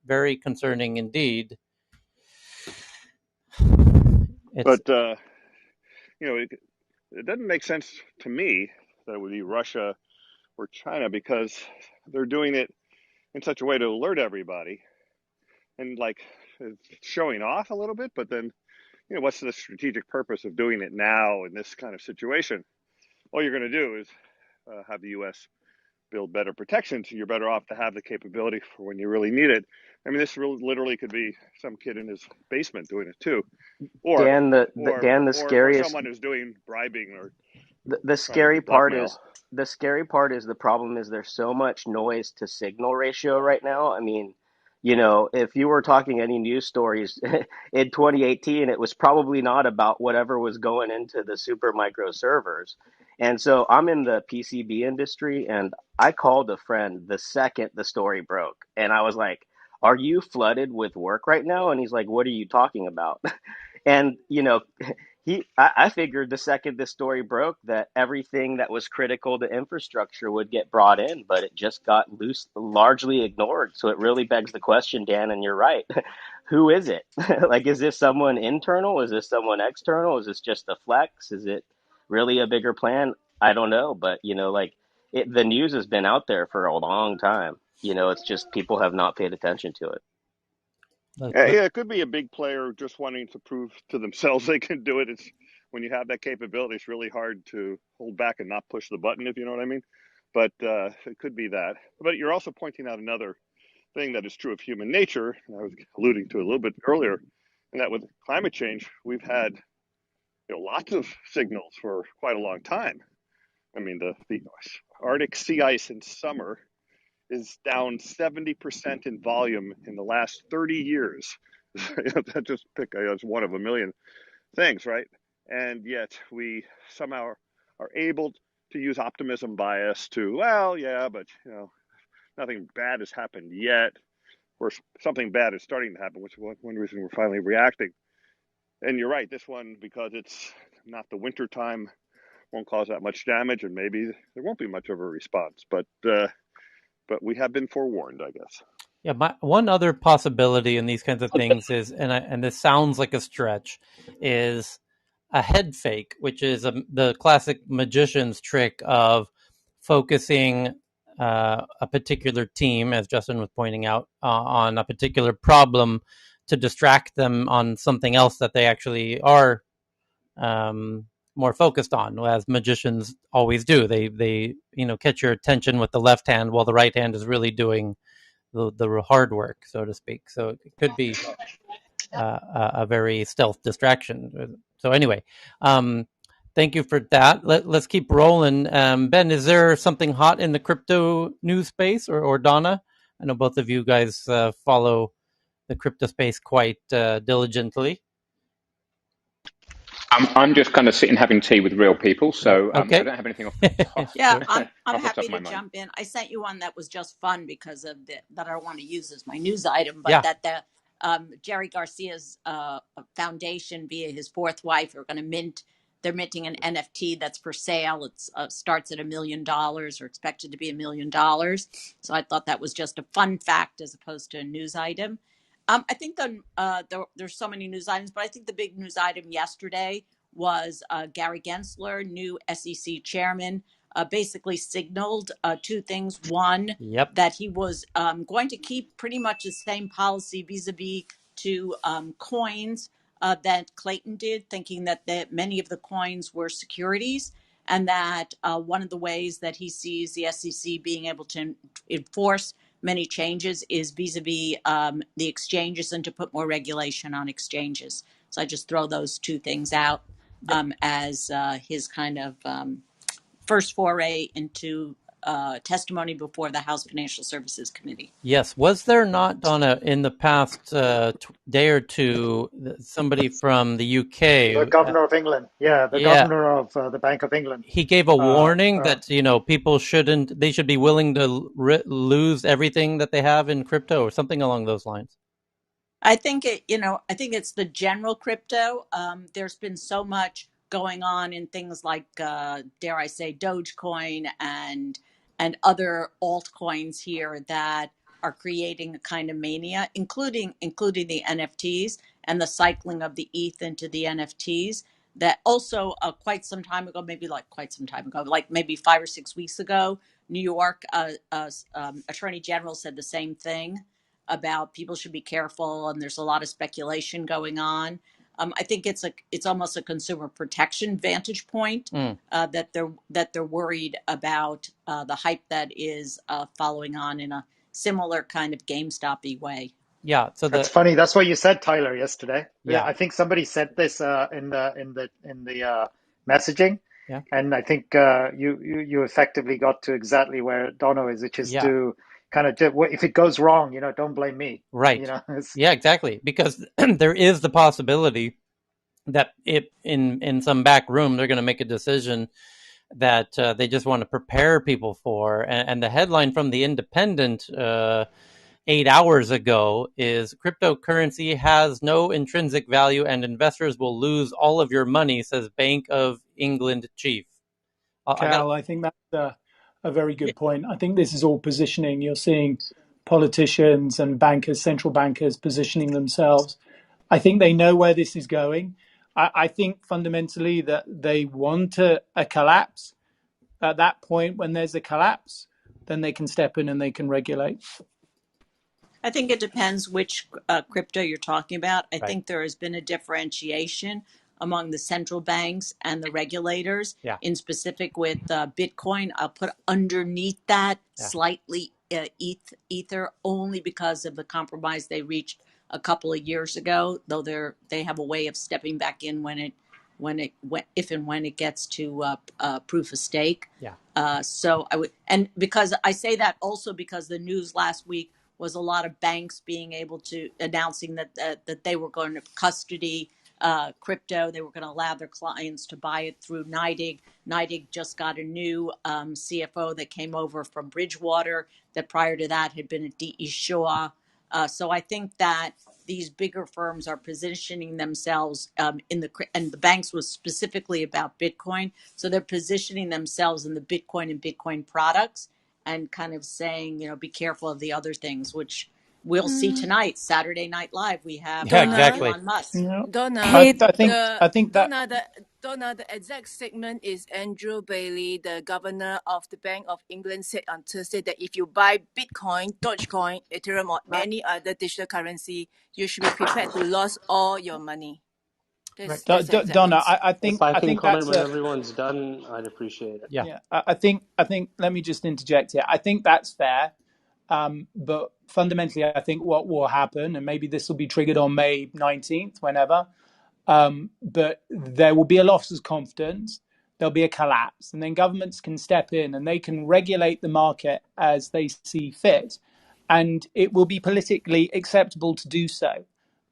very concerning indeed. But, it doesn't make sense to me that it would be Russia or China because they're doing it in such a way to alert everybody and like showing off a little bit. But then, what's the strategic purpose of doing it now in this kind of situation? All you're going to do is have the U.S. build better protection, so you're better off to have the capability for when you really need it. I mean, this literally could be some kid in his basement doing it too, or the scariest, or someone who's doing bribing or the scary part is the problem is there's so much noise to signal ratio right now. I mean, if you were talking any news stories in 2018, it was probably not about whatever was going into the super micro servers. And so I'm in the PCB industry, and I called a friend the second the story broke. And I was like, are you flooded with work right now? And he's like, what are you talking about? And, I figured the second this story broke that everything that was critical to infrastructure would get brought in, but it just got largely ignored. So it really begs the question, Dan, and you're right. Who is it? Like, is this someone internal? Is this someone external? Is this just a flex? Is it really a bigger plan? I don't know. But, the news has been out there for a long time. It's just people have not paid attention to it. Yeah, it could be a big player just wanting to prove to themselves they can do it. It's when you have that capability, it's really hard to hold back and not push the button, if you know what I mean. But it could be that. But you're also pointing out another thing that is true of human nature, and I was alluding to it a little bit earlier, and that with climate change, we've had lots of signals for quite a long time. I mean, the Arctic sea ice in summer is down 70% in volume in the last 30 years. That just pick as one of a million things, right? And yet we somehow are able to use optimism bias to, well, yeah, but nothing bad has happened yet, or something bad is starting to happen, which is one reason we're finally reacting. And you're right, this one, because it's not the winter time, won't cause that much damage, and maybe there won't be much of a response. But we have been forewarned, I guess. Yeah, one other possibility in these kinds of things is, and this sounds like a stretch, is a head fake, which is the classic magician's trick of focusing a particular team, as Justin was pointing out, on a particular problem to distract them on something else that they actually are more focused on, as magicians always do. They catch your attention with the left hand while the right hand is really doing the hard work, so to speak. So it could be a very stealth distraction. So anyway, thank you for that. Let's keep rolling. Ben, is there something hot in the crypto news space, or Donna? I know both of you guys follow the crypto space quite diligently. I'm just kind of sitting having tea with real people, so okay. I don't have anything off the top. Yeah, I'm happy to jump in. I sent you one that was just fun because of that I don't want to use as my news item, but that the Jerry Garcia's foundation via his fourth wife are going to they're minting an NFT that's for sale. It starts at $1 million or expected to be $1 million. So I thought that was just a fun fact as opposed to a news item. I think there's so many news items, but I think the big news item yesterday was Gary Gensler, new SEC chairman, basically signaled two things. One, that he was going to keep pretty much the same policy vis-a-vis to coins that Clayton did, thinking that many of the coins were securities, and that one of the ways that he sees the SEC being able to enforce many changes is vis-a-vis the exchanges and to put more regulation on exchanges. So I just throw those two things out as his kind of first foray into testimony before the House Financial Services Committee. Yes. Was there not, Donna, in the past day or two, somebody from the UK? The governor of England. Yeah, the governor of the Bank of England. He gave a warning that, people they should be willing to lose everything that they have in crypto or something along those lines. I think I think it's the general crypto. There's been so much going on in things like, dare I say, Dogecoin and other altcoins here that are creating a kind of mania, including the NFTs and the cycling of the ETH into the NFTs. That also quite some time ago, like maybe 5 or 6 weeks ago, New York Attorney General said the same thing about people should be careful, and there's a lot of speculation going on. I think it's almost a consumer protection vantage point that they're worried about the hype that is following on in a similar kind of GameStop-y way. Yeah, so that's funny. That's what you said, Tyler, yesterday. Yeah, I think somebody said this in the messaging. Yeah, and I think you effectively got to exactly where Dono is, which is to kind of if it goes wrong, don't blame me. Right. Yeah, exactly. Because there is the possibility that in some back room they're going to make a decision that they just want to prepare people for. And the headline from The Independent 8 hours ago is cryptocurrency has no intrinsic value and investors will lose all of your money, says Bank of England chief. Cal, I think that's a very good point. I think this is all positioning. You're seeing politicians and bankers, central bankers, positioning themselves. I think they know where this is going. I think fundamentally that they want a collapse. At that point, when there's a collapse, then they can step in and they can regulate. I think it depends which crypto you're talking about. I think there has been a differentiation among the central banks and the regulators. Yeah. In specific with Bitcoin, I'll put underneath that slightly Ether, only because of the compromise they reached a couple of years ago. Though they have a way of stepping back in if and when it gets to proof of stake. Yeah. So I would, and because I say that also because the news last week was a lot of banks being able to announcing that they were going to custody crypto. They were going to allow their clients to buy it through NYDIG. NYDIG just got a new CFO that came over from Bridgewater that prior to that had been at DE Shaw. So I think that these bigger firms are positioning themselves and the banks was specifically about Bitcoin. So they're positioning themselves in the Bitcoin and Bitcoin products and kind of saying, be careful of the other things, which we'll see tonight, Saturday Night Live. We have exactly. Elon Musk. Donna, I think that Donna, the exact statement is Andrew Bailey, the governor of the Bank of England, said on Thursday that if you buy Bitcoin, Dogecoin, Ethereum, or any other digital currency, you should be prepared to lose all your money. Donna, I If think I can comment that's when everyone's done, I'd appreciate it. yeah. I think let me just interject here. I think that's fair. But fundamentally, I think what will happen, and maybe this will be triggered on May 19th, whenever, but there will be a loss of confidence, there'll be a collapse, and then governments can step in and they can regulate the market as they see fit. And it will be politically acceptable to do so.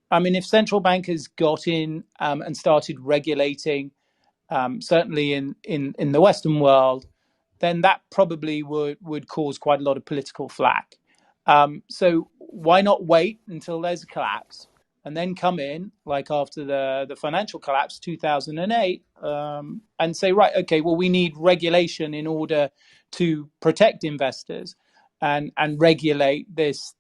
I mean, if central bankers got in and started regulating, certainly in the Western world, then that probably would cause quite a lot of political flack. So why not wait until there's a collapse and then come in, like after the financial collapse, 2008, and say, right, okay, well, we need regulation in order to protect investors and regulate this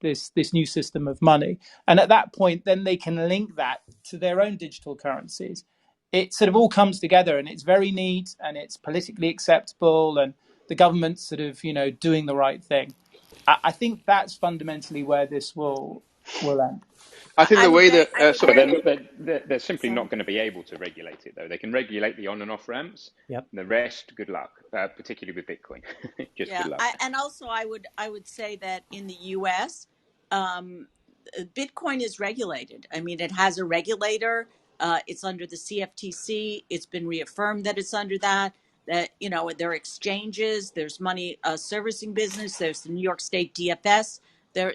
new system of money. And at that point, then they can link that to their own digital currencies. It sort of all comes together, and it's very neat, and it's politically acceptable, and the government's sort of doing the right thing. I think that's fundamentally where this will end. I think the way that they're simply not going to be able to regulate it, though. They can regulate the on and off ramps. Yep. The rest, good luck, particularly with Bitcoin. Just good luck. And also I would say that in the U.S., Bitcoin is regulated. I mean, it has a regulator. It's under the CFTC. It's been reaffirmed that it's under that. That there are exchanges. There's money servicing business. There's the New York State DFS. There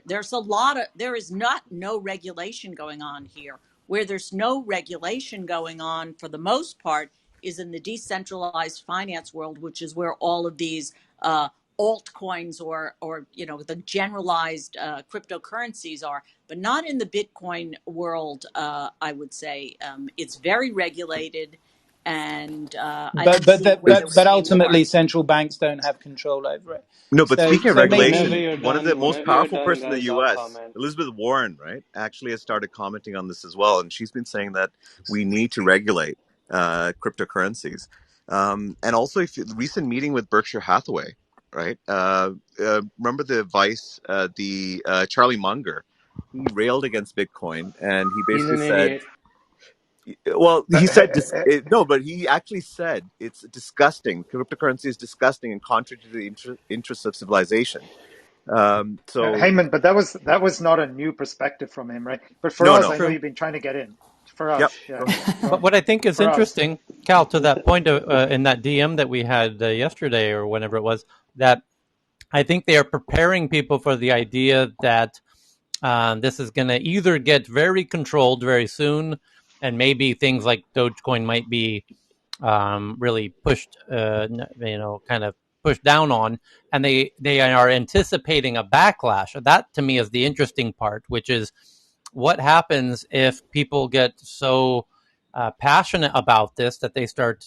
is no regulation going on here. Where there's no regulation going on for the most part is in the decentralized finance world, which is where all of these altcoins or the generalized cryptocurrencies are, but not in the Bitcoin world. I would say it's very regulated. And but ultimately, central banks don't have control over it. No, but speaking of regulation, one of the most whenever powerful you're done, person in the guys, I'll U.S., comment. Elizabeth Warren, right, actually has started commenting on this as well, and she's been saying that we need to regulate cryptocurrencies. And also, if the recent meeting with Berkshire Hathaway, right? Remember the Charlie Munger? He railed against Bitcoin, and he He's basically an said. idiot. Well, he said no, but he actually said it's disgusting. Cryptocurrency is disgusting and contrary to the interests of civilization. Heyman, but that was not a new perspective from him, right? But for us, No. I know you've been trying to get in. For us, Yep. But what I think is interesting, Cal, to that point in that DM that we had yesterday or whenever it was, that I think they are preparing people for the idea that this is going to either get very controlled very soon, and maybe things like Dogecoin might be really pushed, kind of pushed down on, and they are anticipating a backlash. That to me is the interesting part, which is what happens if people get so passionate about this that they start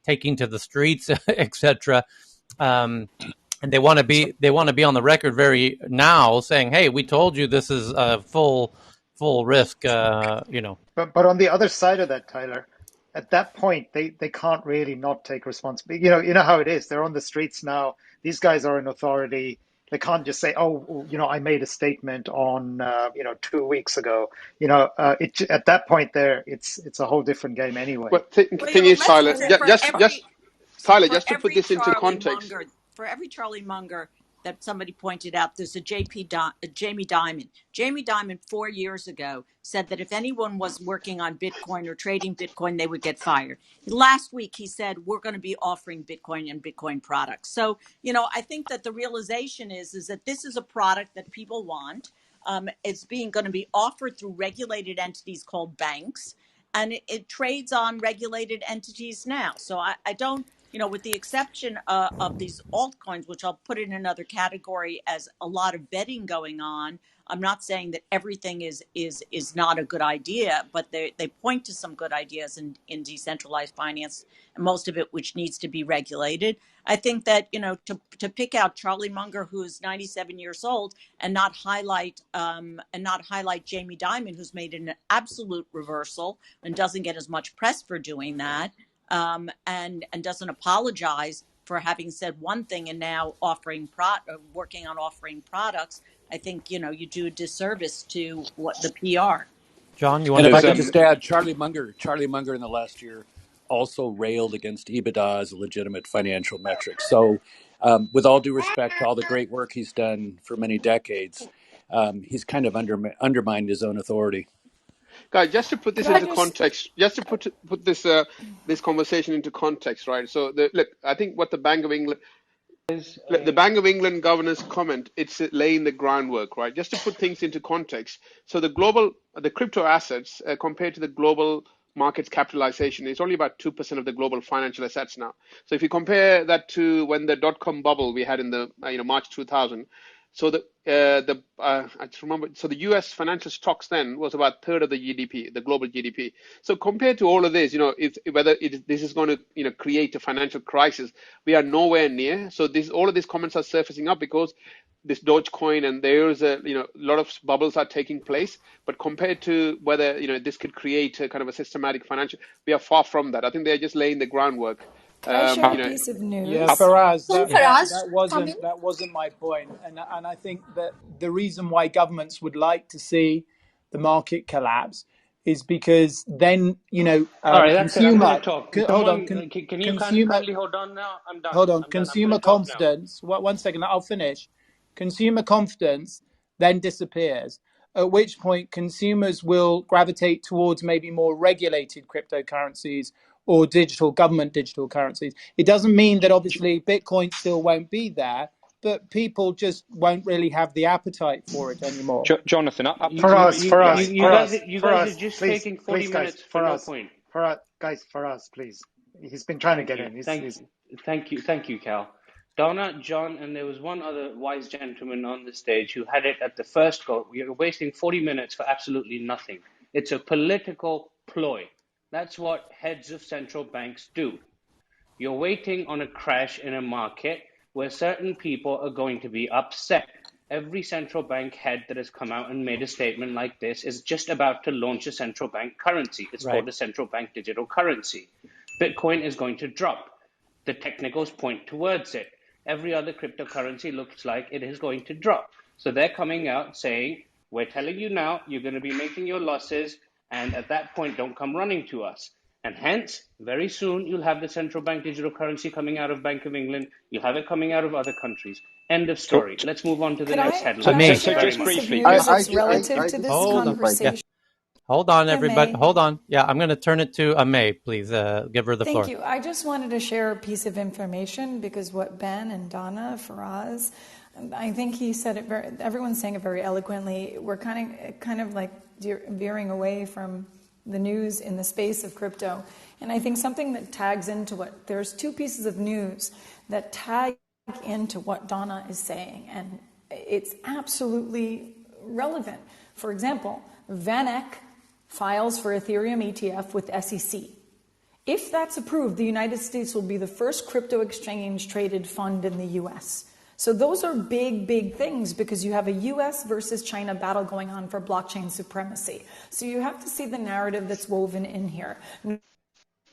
taking to the streets, etc. And they want to be on the record very now saying, "Hey, we told you this is a full risk." But on the other side of that, Tyler, at that point they can't really not take responsibility. You know how it is. They're on the streets now. These guys are an authority. They can't just say, "Oh, I made a statement on 2 weeks ago." At that point, it's a whole different game anyway. But thing is, Tyler, just to put this into context. For every Charlie Munger that somebody pointed out, there's a Jamie Dimon. Jamie Dimon 4 years ago said that if anyone was working on Bitcoin or trading Bitcoin, they would get fired. Last week, he said, we're going to be offering Bitcoin and Bitcoin products. So, I think that the realization is that this is a product that people want. It's going to be offered through regulated entities called banks, and it trades on regulated entities now. So I don't, with the exception of these altcoins, which I'll put in another category as a lot of betting going on. I'm not saying that everything is not a good idea, but they point to some good ideas in decentralized finance, and most of it which needs to be regulated. I think that, to pick out Charlie Munger, who's 97 years old, and not highlight Jamie Dimon, who's made an absolute reversal and doesn't get as much press for doing that, and doesn't apologize for having said one thing and now working on offering products. I think, you do a disservice to what the PR. John, you want And to if I could just add, Charlie Munger in the last year also railed against EBITDA as a legitimate financial metric. So with all due respect to all the great work he's done for many decades, he's kind of undermined his own authority. Guys, just to put this into context, just to put this conversation into context, right? So look, I think what the Bank of England governor's comment, it's laying the groundwork, right? Just to put things into context. So the crypto assets compared to the global market's capitalization is only about 2% of the global financial assets now. So if you compare that to when the dot-com bubble we had in the March 2000, so I just remember. So the U.S. financial stocks then was about a third of the GDP, the global GDP. So compared to all of this, this is going to create a financial crisis, we are nowhere near. So all of these comments are surfacing up because this Dogecoin and there's a lot of bubbles are taking place. But compared to whether this could create a kind of a systematic financial, we are far from that. I think they're just laying the groundwork. Can I share a piece of news? Yeah, Faraz, that wasn't my point, and I think that the reason why governments would like to see the market collapse is because then all right, that's it. I'm going to talk. Can you kindly hold on now? I'm done. Hold on. Consumer confidence. One second. I'll finish. Consumer confidence then disappears. At which point consumers will gravitate towards maybe more regulated cryptocurrencies or government digital currencies. It doesn't mean that obviously Bitcoin still won't be there, but people just won't really have the appetite for it anymore. Jonathan, you guys are just taking 40 minutes for no point. Faraz, please. He's been trying to get in. Thank you, Cal. Donna, John, and there was one other wise gentleman on the stage who had it at the first go. We are wasting 40 minutes for absolutely nothing. It's a political ploy. That's what heads of central banks do. You're waiting on a crash in a market where certain people are going to be upset. Every central bank head that has come out and made a statement like this is just about to launch a central bank currency. It's called a central bank digital currency. Bitcoin is going to drop. The technicals point towards it. Every other cryptocurrency looks like it is going to drop. So they're coming out saying, we're telling you now, you're going to be making your losses, and at that point, don't come running to us. And hence, very soon, you'll have the central bank digital currency coming out of Bank of England. You'll have it coming out of other countries. End of story. Let's move on to the next headline. So just briefly, relative to this conversation. Hold on, everybody. Hold on. Yeah, I'm going to turn it to May, please. Give her the floor. Thank you. I just wanted to share a piece of information because what Ben and Donna, Faraz, I think he said it everyone's saying it very eloquently. We're kind of like veering away from the news in the space of crypto. And I think something that tags into there's two pieces of news that tag into what Donna is saying, and it's absolutely relevant. For example, VanEck files for Ethereum ETF with SEC. If that's approved, the United States will be the first crypto exchange traded fund in the US. So those are big, big things because you have a US versus China battle going on for blockchain supremacy. So you have to see the narrative that's woven in here.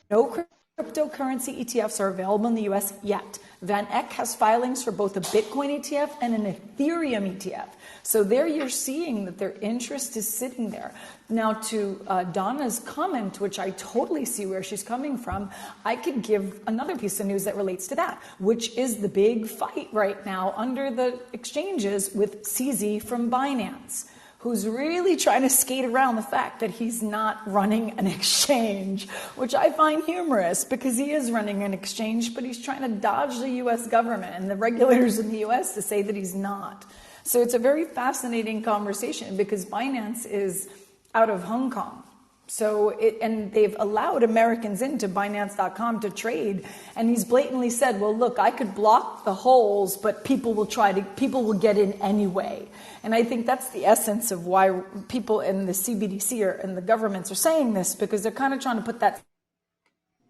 No cryptocurrency ETFs are available in the US yet. Van Eck has filings for both a Bitcoin ETF and an Ethereum ETF. So there you're seeing that their interest is sitting there. Now to Donna's comment, which I totally see where she's coming from, I could give another piece of news that relates to that, which is the big fight right now under the exchanges with CZ from Binance, who's really trying to skate around the fact that he's not running an exchange, which I find humorous because he is running an exchange, but he's trying to dodge the US government and the regulators in the US to say that he's not. So it's a very fascinating conversation because Binance is out of Hong Kong. So and they've allowed Americans into Binance.com to trade, and he's blatantly said, "Well, look, I could block the holes, but people will get in anyway." And I think that's the essence of why people in the CBDC and the governments are saying this, because they're kind of trying to put that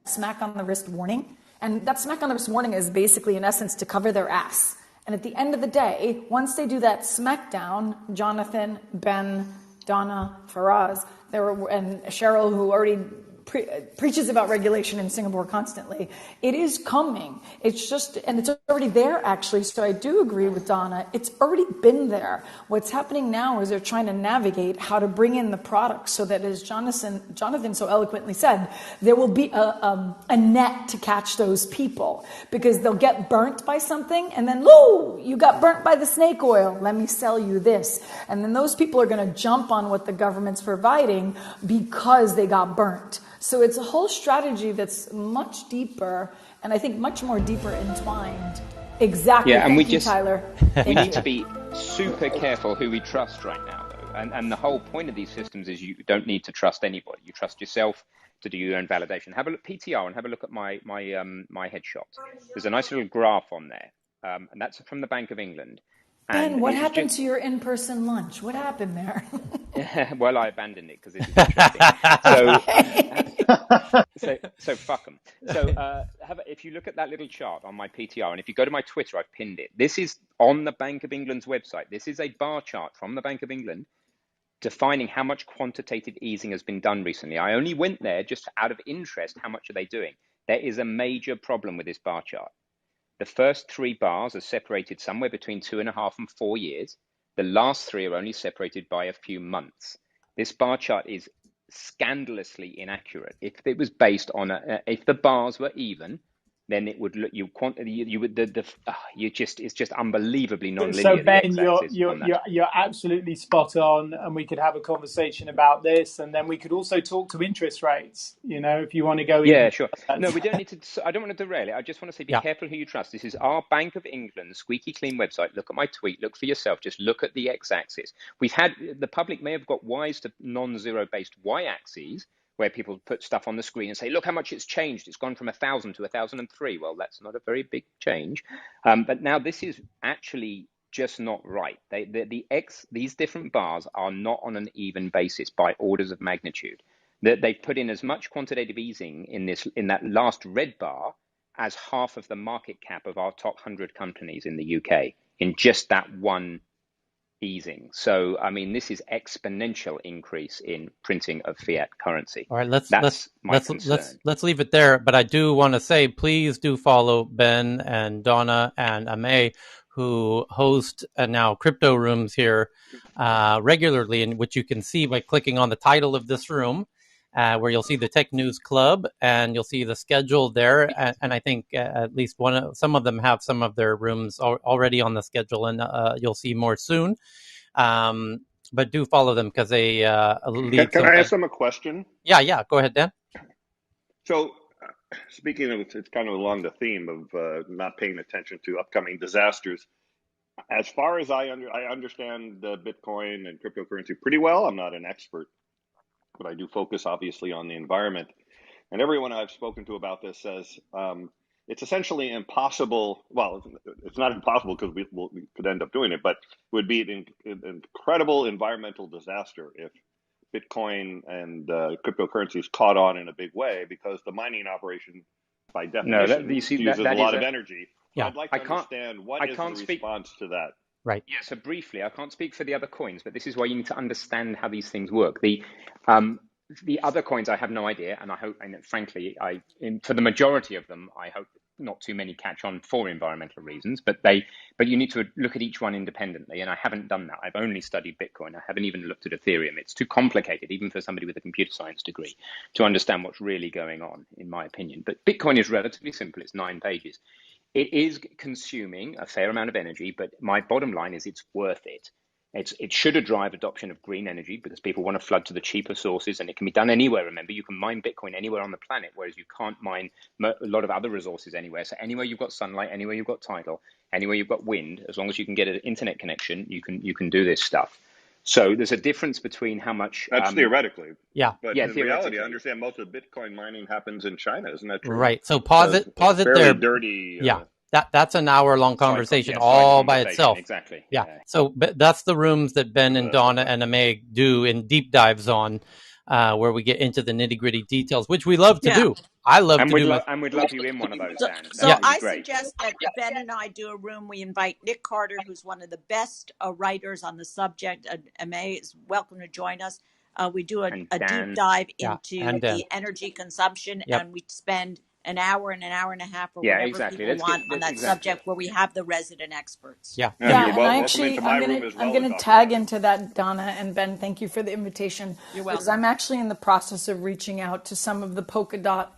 smack on the wrist warning, and that smack on the wrist warning is basically, in essence, to cover their ass. And at the end of the day, once they do that smackdown, Jonathan, Ben, Donna, Faraz, and Cheryl, who already preaches about regulation in Singapore constantly, it is coming. It's just, and it's already there actually. So I do agree with Donna. It's already been there. What's happening now is they're trying to navigate how to bring in the products so that, as Jonathan so eloquently said, there will be a net to catch those people, because they'll get burnt by something and then, "Woo, you got burnt by the snake oil. Let me sell you this." And then those people are going to jump on what the government's providing because they got burnt. So it's a whole strategy that's much deeper, and I think much more deeper entwined. Exactly. Yeah, and Thank you, Tyler. We need to be super careful who we trust right now, though. And the whole point of these systems is you don't need to trust anybody. You trust yourself to do your own validation. Have a look PTR and have a look at my headshot. There's a nice little graph on there, and that's from the Bank of England. Ben, what happened to your in-person lunch? What happened there? Well, I abandoned it because this is interesting. So fuck them. So if you look at that little chart on my PTR, and if you go to my Twitter, I've pinned it. This is on the Bank of England's website. This is a bar chart from the Bank of England defining how much quantitative easing has been done recently. I only went there just out of interest. How much are they doing? There is a major problem with this bar chart. The first 3 bars are separated somewhere between 2.5 and 4 years. The last 3 are only separated by a few months. This bar chart is scandalously inaccurate. If it was based on if the bars were even, then it would look it's just unbelievably non-linear. So Ben, you're absolutely spot on, and we could have a conversation about this, and then we could also talk to interest rates. You know, if you want to go. Yeah, sure. No, we don't need to. I don't want to derail it. I just want to say, be careful who you trust. This is our Bank of England squeaky clean website. Look at my tweet. Look for yourself. Just look at the x-axis. The public may have got wise to non-zero based y-axes, where people put stuff on the screen and say, look how much it's changed. It's gone from 1,000 to 1,003. Well, that's not a very big change. But now this is actually just not right. These different bars are not on an even basis by orders of magnitude. They've put in as much quantitative easing in that last red bar as half of the market cap of our top 100 companies in the UK in just that one easing. So, I mean, this is exponential increase in printing of fiat currency. All right, let's leave it there. But I do want to say, please do follow Ben and Donna and Ame, who host now crypto rooms here regularly, in which you can see by clicking on the title of this room, where you'll see the Tech News Club, and you'll see the schedule there. And I think at least some of them have some of their rooms already on the schedule, and you'll see more soon. But do follow them because they lead. Can I ask them a question? Yeah. Go ahead, Dan. So, speaking of, it's kind of along the theme of not paying attention to upcoming disasters. As far as I understand Bitcoin and cryptocurrency pretty well. I'm not an expert, but I do focus obviously on the environment. And everyone I've spoken to about this says it's essentially impossible. Well, it's not impossible because we could end up doing it, but it would be an incredible environmental disaster if Bitcoin and cryptocurrencies caught on in a big way, because the mining operation, by definition, uses a lot of energy. Yeah. I'd like to understand what is the response to that. Right. Yeah, so briefly, I can't speak for the other coins, but this is why you need to understand how these things work. The other coins, I have no idea, and I hope, and frankly, for the majority of them, I hope not too many catch on for environmental reasons. But you need to look at each one independently, and I haven't done that. I've only studied Bitcoin. I haven't even looked at Ethereum. It's too complicated, even for somebody with a computer science degree, to understand what's really going on, in my opinion. But Bitcoin is relatively simple. It's 9 pages. It is consuming a fair amount of energy, but my bottom line is it's worth it. It should drive adoption of green energy because people want to flood to the cheaper sources, and it can be done anywhere. Remember, you can mine Bitcoin anywhere on the planet, whereas you can't mine a lot of other resources anywhere. So anywhere you've got sunlight, anywhere you've got tidal, anywhere you've got wind, as long as you can get an internet connection, you can do this stuff. So there's a difference between how much. That's theoretically. Yeah. But in reality, I understand most of the Bitcoin mining happens in China. Isn't that true? Right. So pause it there. Dirty. Yeah. That's an hour-long conversation all by itself. Exactly. Yeah. So that's the rooms that Ben and Donna and Amay do in deep dives on, where we get into the nitty-gritty details, which we love to do. I love to do. And we'd love you in one of those, Dan. So I suggest that Ben and I do a room. We invite Nick Carter, who's one of the best writers on the subject. Amay is welcome to join us. We do a deep dive into the energy consumption, and we spend an hour and a half or whatever people want on that subject, where we have the resident experts. Yeah. And actually, I'm going to tag into that, Donna and Ben. Thank you for the invitation. You're welcome. Because I'm actually in the process of reaching out to some of the Polkadot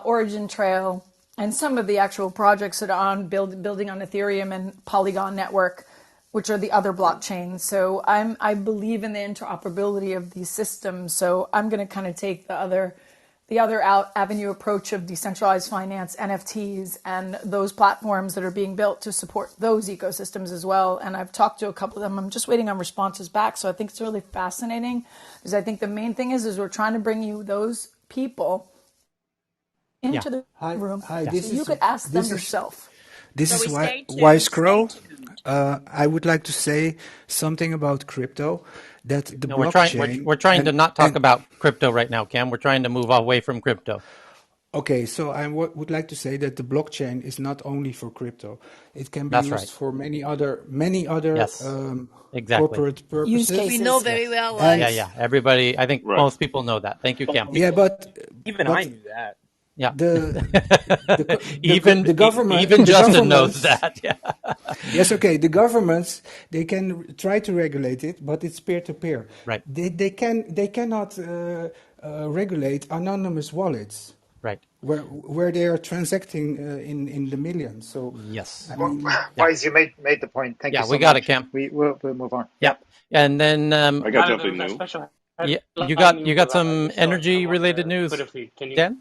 origin trail and some of the actual projects that are on building on Ethereum and Polygon network, which are the other blockchains. So I believe in the interoperability of these systems. So I'm going to kind of take the other avenue approach of decentralized finance, NFTs, and those platforms that are being built to support those ecosystems as well. And I've talked to a couple of them. I'm just waiting on responses back. So I think it's really fascinating, because I think the main thing is we're trying to bring you those people into the room, so you could ask them yourself. This is Wise Crow. I would like to say something about crypto. That the blockchain. We're trying to not talk about crypto right now, Cam. We're trying to move away from crypto. Okay, so I would like to say that the blockchain is not only for crypto; it can be used for many other corporate purposes. Use cases. We know very well. Yeah. Everybody, I think most people know that. Thank you, Cam. Yeah, but I knew that. Yeah. The government, even Justin knows that. Yeah. Yes. Okay. The governments, they can try to regulate it, but it's peer to peer. Right. They cannot regulate anonymous wallets. Right. Where they are transacting in the millions. So yes. Wise, you made the point. Thank you. Yeah, we got it, Cam. We'll move on. Yep. And then I got something new. You got some energy related news, Dan?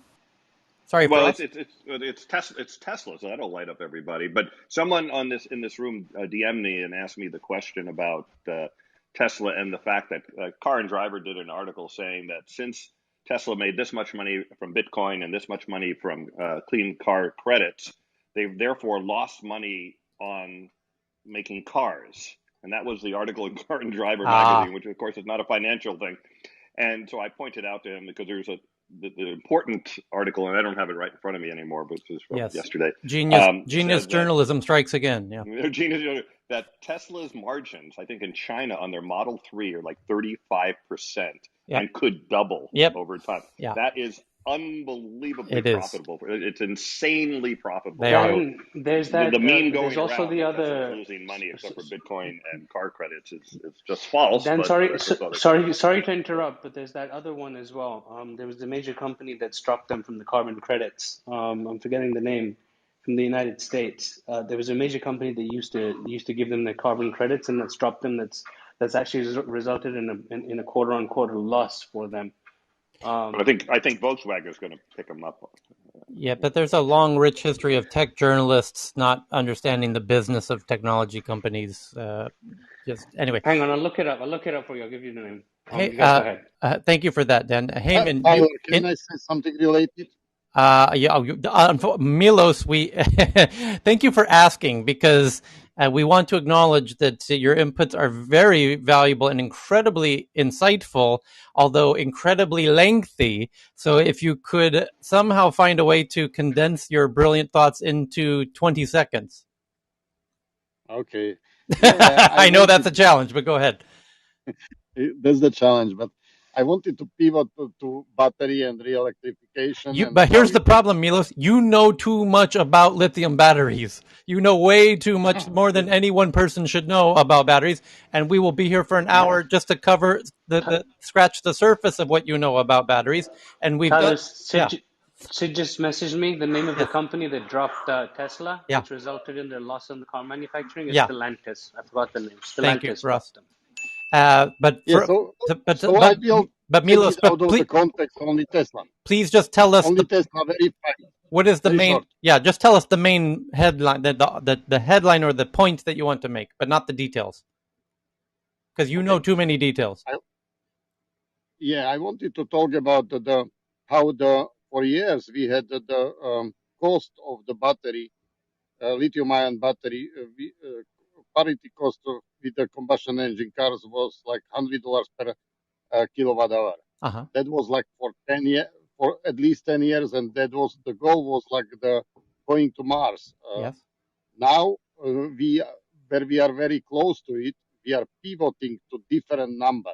Sorry. Well, it's Tesla, so that'll light up everybody. But someone in this room DM'd me and asked me the question about Tesla and the fact that Car and Driver did an article saying that since Tesla made this much money from Bitcoin and this much money from clean car credits, they've therefore lost money on making cars. And that was the article in Car and Driver magazine, which of course is not a financial thing. And so I pointed out to him, because there's the important article, and I don't have it right in front of me anymore, but this is from yesterday. Genius journalism strikes again. Yeah. Genius, that Tesla's margins, I think in China on their Model 3 are like 35% and could double over time. Yeah. That is unbelievably profitable. It's insanely profitable. So there's that. The meme going there's also around the other losing money except for Bitcoin and car credits is just false. Dan, sorry to interrupt, but there's that other one as well. There was a major company that struck them from the carbon credits. I'm forgetting the name, from the United States. There was a major company that used to give them the carbon credits, and that struck them. That's actually resulted in a quarter-on-quarter loss for them. But I think Volkswagen is going to pick them up. Yeah, but there's a long, rich history of tech journalists not understanding the business of technology companies. Anyway, hang on, I'll look it up for you. I'll give you the name. Hey, go ahead. Thank you for that, Dan. Hey, Tyler, can I say something related? Milos, we thank you for asking, because we want to acknowledge that your inputs are very valuable and incredibly insightful, although incredibly lengthy. So if you could somehow find a way to condense your brilliant thoughts into 20 seconds. Okay. I know that's a challenge, but go ahead. That's the challenge, but I wanted to pivot to battery and re-electrification. But here's the problem, Milos. You know too much about lithium batteries. You know way too much, more than any one person should know about batteries. And we will be here for an hour just to cover scratch the surface of what you know about batteries. And we've got, Sid just messaged me the name of the company that dropped Tesla, Yeah. which resulted in their loss in the car manufacturing. Is Yeah. Stellantis. I forgot the name. Thank you, Stellantis Russ. dropped them. I will but take Milos, it out of the context only Tesla. Please just tell us only Tesla verified. what is the Very main? short. Yeah, just tell us the main headline, the headline or the point that you want to make, but not the details, because you know too many details. I wanted to talk about how for years we had the cost of the battery, lithium-ion battery, parity cost with the combustion engine cars was like $100 per kilowatt hour. That was like for 10 years, for at least 10 years, and that was the goal was like the going to Mars. Yes. Now where we are very close to it, we are pivoting to different number.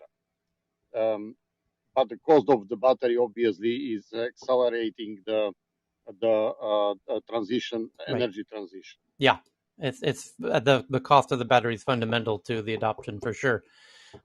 But the cost of the battery obviously is accelerating the transition, energy transition. Yeah, it's the cost of the battery is fundamental to the adoption for sure.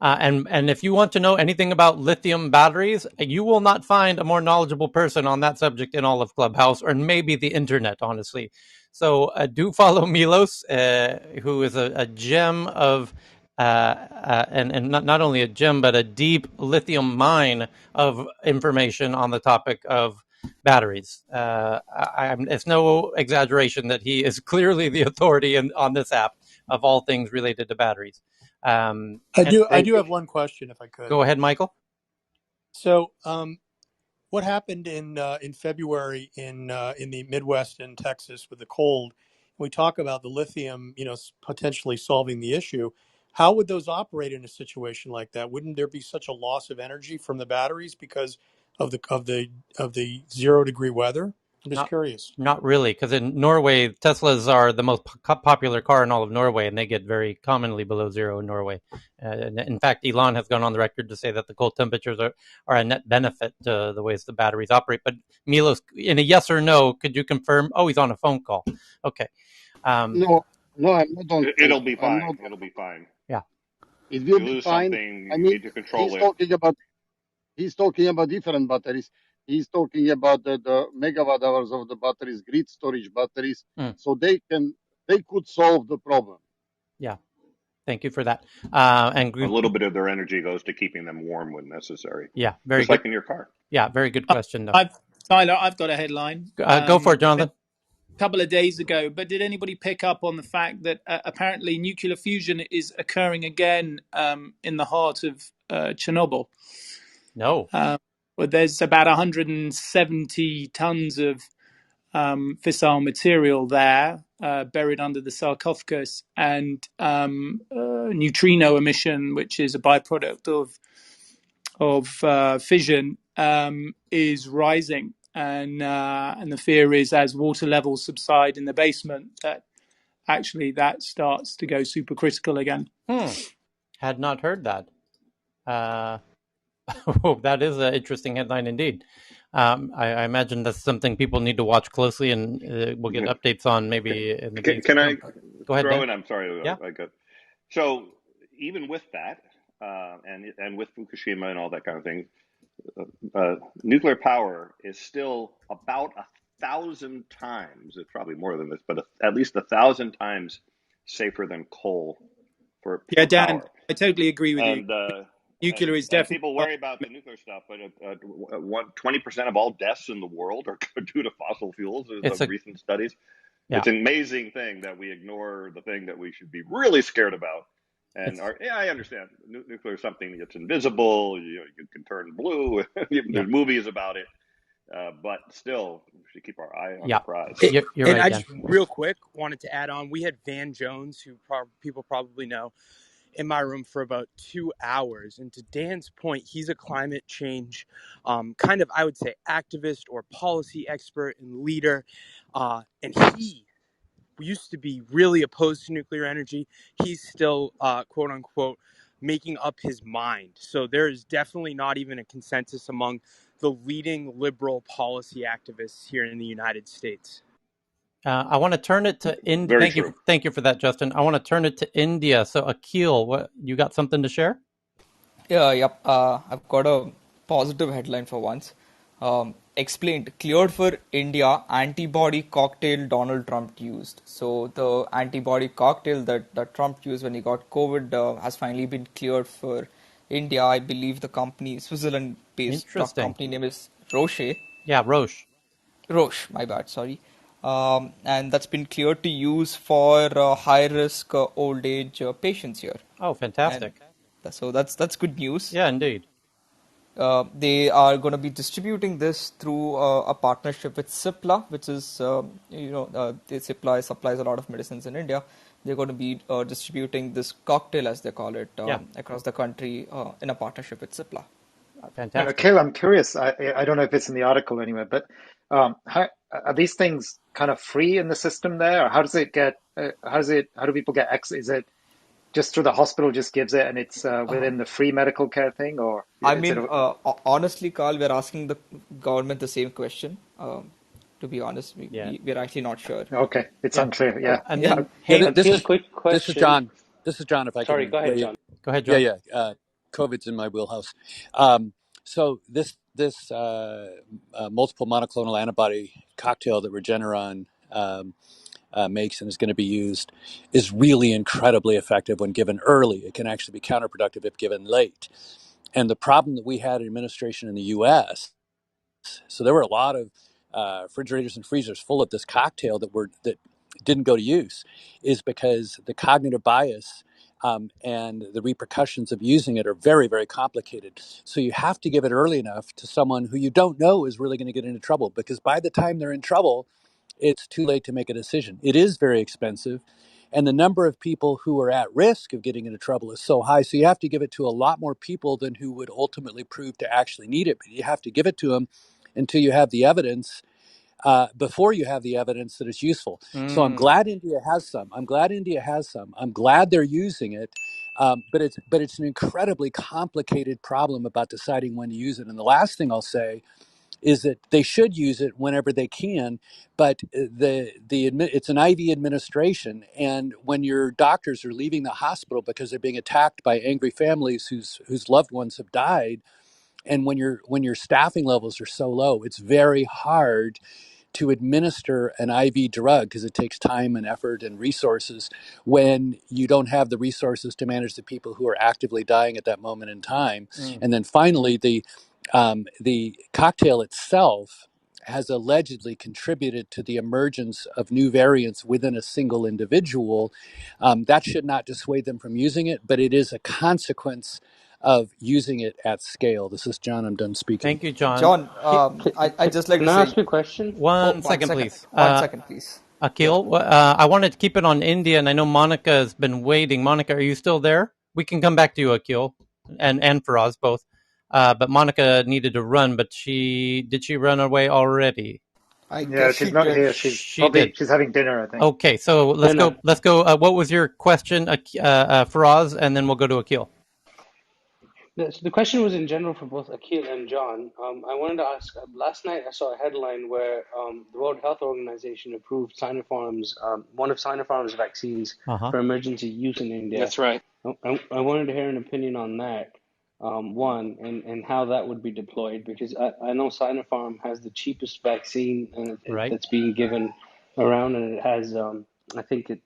And if you want to know anything about lithium batteries, you will not find a more knowledgeable person on that subject in all of Clubhouse, or maybe the internet, honestly. So do follow Milos, who is a gem of, and not only a gem, but a deep lithium mine of information on the topic of batteries. It's no exaggeration that he is clearly the authority on this app of all things related to batteries. I do have one question, if I could. Go ahead, Michael. So, what happened in February in the Midwest and Texas with the cold? We talk about the lithium, potentially solving the issue. How would those operate in a situation like that? Wouldn't there be such a loss of energy from the batteries because of the 0 degree weather? I'm just curious. Not really, because in Norway, Teslas are the most popular car in all of Norway, and they get very commonly below zero in Norway. In fact, Elon has gone on the record to say that the cold temperatures are a net benefit to the ways the batteries operate. But Milos, in a yes or no, could you confirm? Oh, he's on a phone call. Okay. No, I'm not on. It'll be fine. It'll be fine. Yeah. It will you be lose fine. Something, I you mean, need to control he's talking about different batteries. He's talking about the megawatt hours of the batteries, grid storage batteries, so they could solve the problem. Yeah. Thank you for that. And a little bit of their energy goes to keeping them warm when necessary. Yeah, very just good. like in your car. Yeah, very good question, though. Tyler, I've got a headline. Go for it, Jonathan. A couple of days ago, but did anybody pick up on the fact that apparently nuclear fusion is occurring again in the heart of Chernobyl? No. Well, there's about 170 tons of fissile material there buried under the sarcophagus, and neutrino emission, which is a byproduct of fission, is rising. And the fear is, as water levels subside in the basement, that actually that starts to go supercritical again. Had not heard that. That is an interesting headline indeed. I imagine that's something people need to watch closely, and we'll get updates on maybe in the days Can to I come. Go ahead, throw Dan. in? I'm sorry. Yeah. So even with that, and with Fukushima and all that kind of thing, nuclear power is still about 1,000 times, it's probably more than this, but at least 1,000 times safer than coal for Dan, power. I totally agree with you. Nuclear is definitely. People worry about the nuclear stuff, but 20% of all deaths in the world are due to fossil fuels. There's some recent studies. Yeah. It's an amazing thing that we ignore the thing that we should be really scared about. And I understand nuclear is something that's invisible. You can turn blue. There's movies about it, but still, we should keep our eye on the prize. You're right, I just real quick wanted to add on. We had Van Jones, who people probably know, in my room for about 2 hours. And to Dan's point, he's a climate change kind of, I would say, activist or policy expert and leader. And he used to be really opposed to nuclear energy. He's still, quote unquote, making up his mind. So there is definitely not even a consensus among the leading liberal policy activists here in the United States. I want to turn it to India. Thank you for that, Justin. I want to turn it to India. So, Akil, what you got something to share? Yep. I've got a positive headline for once. Explained, cleared for India, antibody cocktail Donald Trump used. So the antibody cocktail that Trump used when he got COVID has finally been cleared for India. I believe the company, Switzerland-based drug company name is Roche. Yeah, Roche. Roche, my bad, sorry. And that's been cleared to use for high-risk old age patients here. Oh, fantastic! And so that's good news. Yeah, indeed. They are going to be distributing this through a partnership with Cipla, which is Cipla supplies a lot of medicines in India. They're going to be distributing this cocktail, as they call it, across the country in a partnership with Cipla. Fantastic. Kayla, I'm curious. I don't know if it's in the article anyway, but how are these things kind of free in the system there? Or how does it get? How do people get access? Is it just through the hospital just gives it and it's within the free medical care thing, or I mean, honestly, Carl, we're asking the government the same question. To be honest, we're actually not sure. Okay, it's unclear. Yeah. And then, this is quick question. This is John. This is John. If I Sorry, can, go ahead, John. Go ahead, John. Yeah. COVID's in my wheelhouse. So this multiple monoclonal antibody cocktail that Regeneron makes and is going to be used is really incredibly effective when given early. It can actually be counterproductive if given late. And the problem that we had in administration in the U.S., so there were a lot of refrigerators and freezers full of this cocktail that didn't go to use, is because the cognitive bias and the repercussions of using it are very, very complicated. So you have to give it early enough to someone who you don't know is really going to get into trouble, because by the time they're in trouble, it's too late to make a decision. It is very expensive, and the number of people who are at risk of getting into trouble is so high. So you have to give it to a lot more people than who would ultimately prove to actually need it. But you have to give it to them until you have the evidence, before you have the evidence that it's useful. So I'm glad India has some. I'm glad they're using it. But it's an incredibly complicated problem about deciding when to use it. And the last thing I'll say is that they should use it whenever they can, but it's an IV administration, and when your doctors are leaving the hospital because they're being attacked by angry families whose loved ones have died, and when your staffing levels are so low, it's very hard to administer an IV drug, because it takes time and effort and resources when you don't have the resources to manage the people who are actively dying at that moment in time. And then finally, the cocktail itself has allegedly contributed to the emergence of new variants within a single individual. That should not dissuade them from using it, but it is a consequence of using it at scale. This is John. I'm done speaking. Thank you, John. John, I just like to say. Can I ask you a question? One second, please. 1 second, please. Akil, I wanted to keep it on India, and I know Monica has been waiting. Monica, are you still there? We can come back to you, Akil, and Faraz both. But Monica needed to run, but did she run away already? She's not here. She's having dinner, I think. Okay, so let's go. What was your question, Faraz, and then we'll go to Akil. So the question was in general for both Akil and John. I wanted to ask, last night I saw a headline where the World Health Organization approved Sinopharm's, one of Sinopharm's vaccines for emergency use in India. That's right. I wanted to hear an opinion on that, one, and how that would be deployed, because I know Sinopharm has the cheapest vaccine that's being given around, and it has, I think it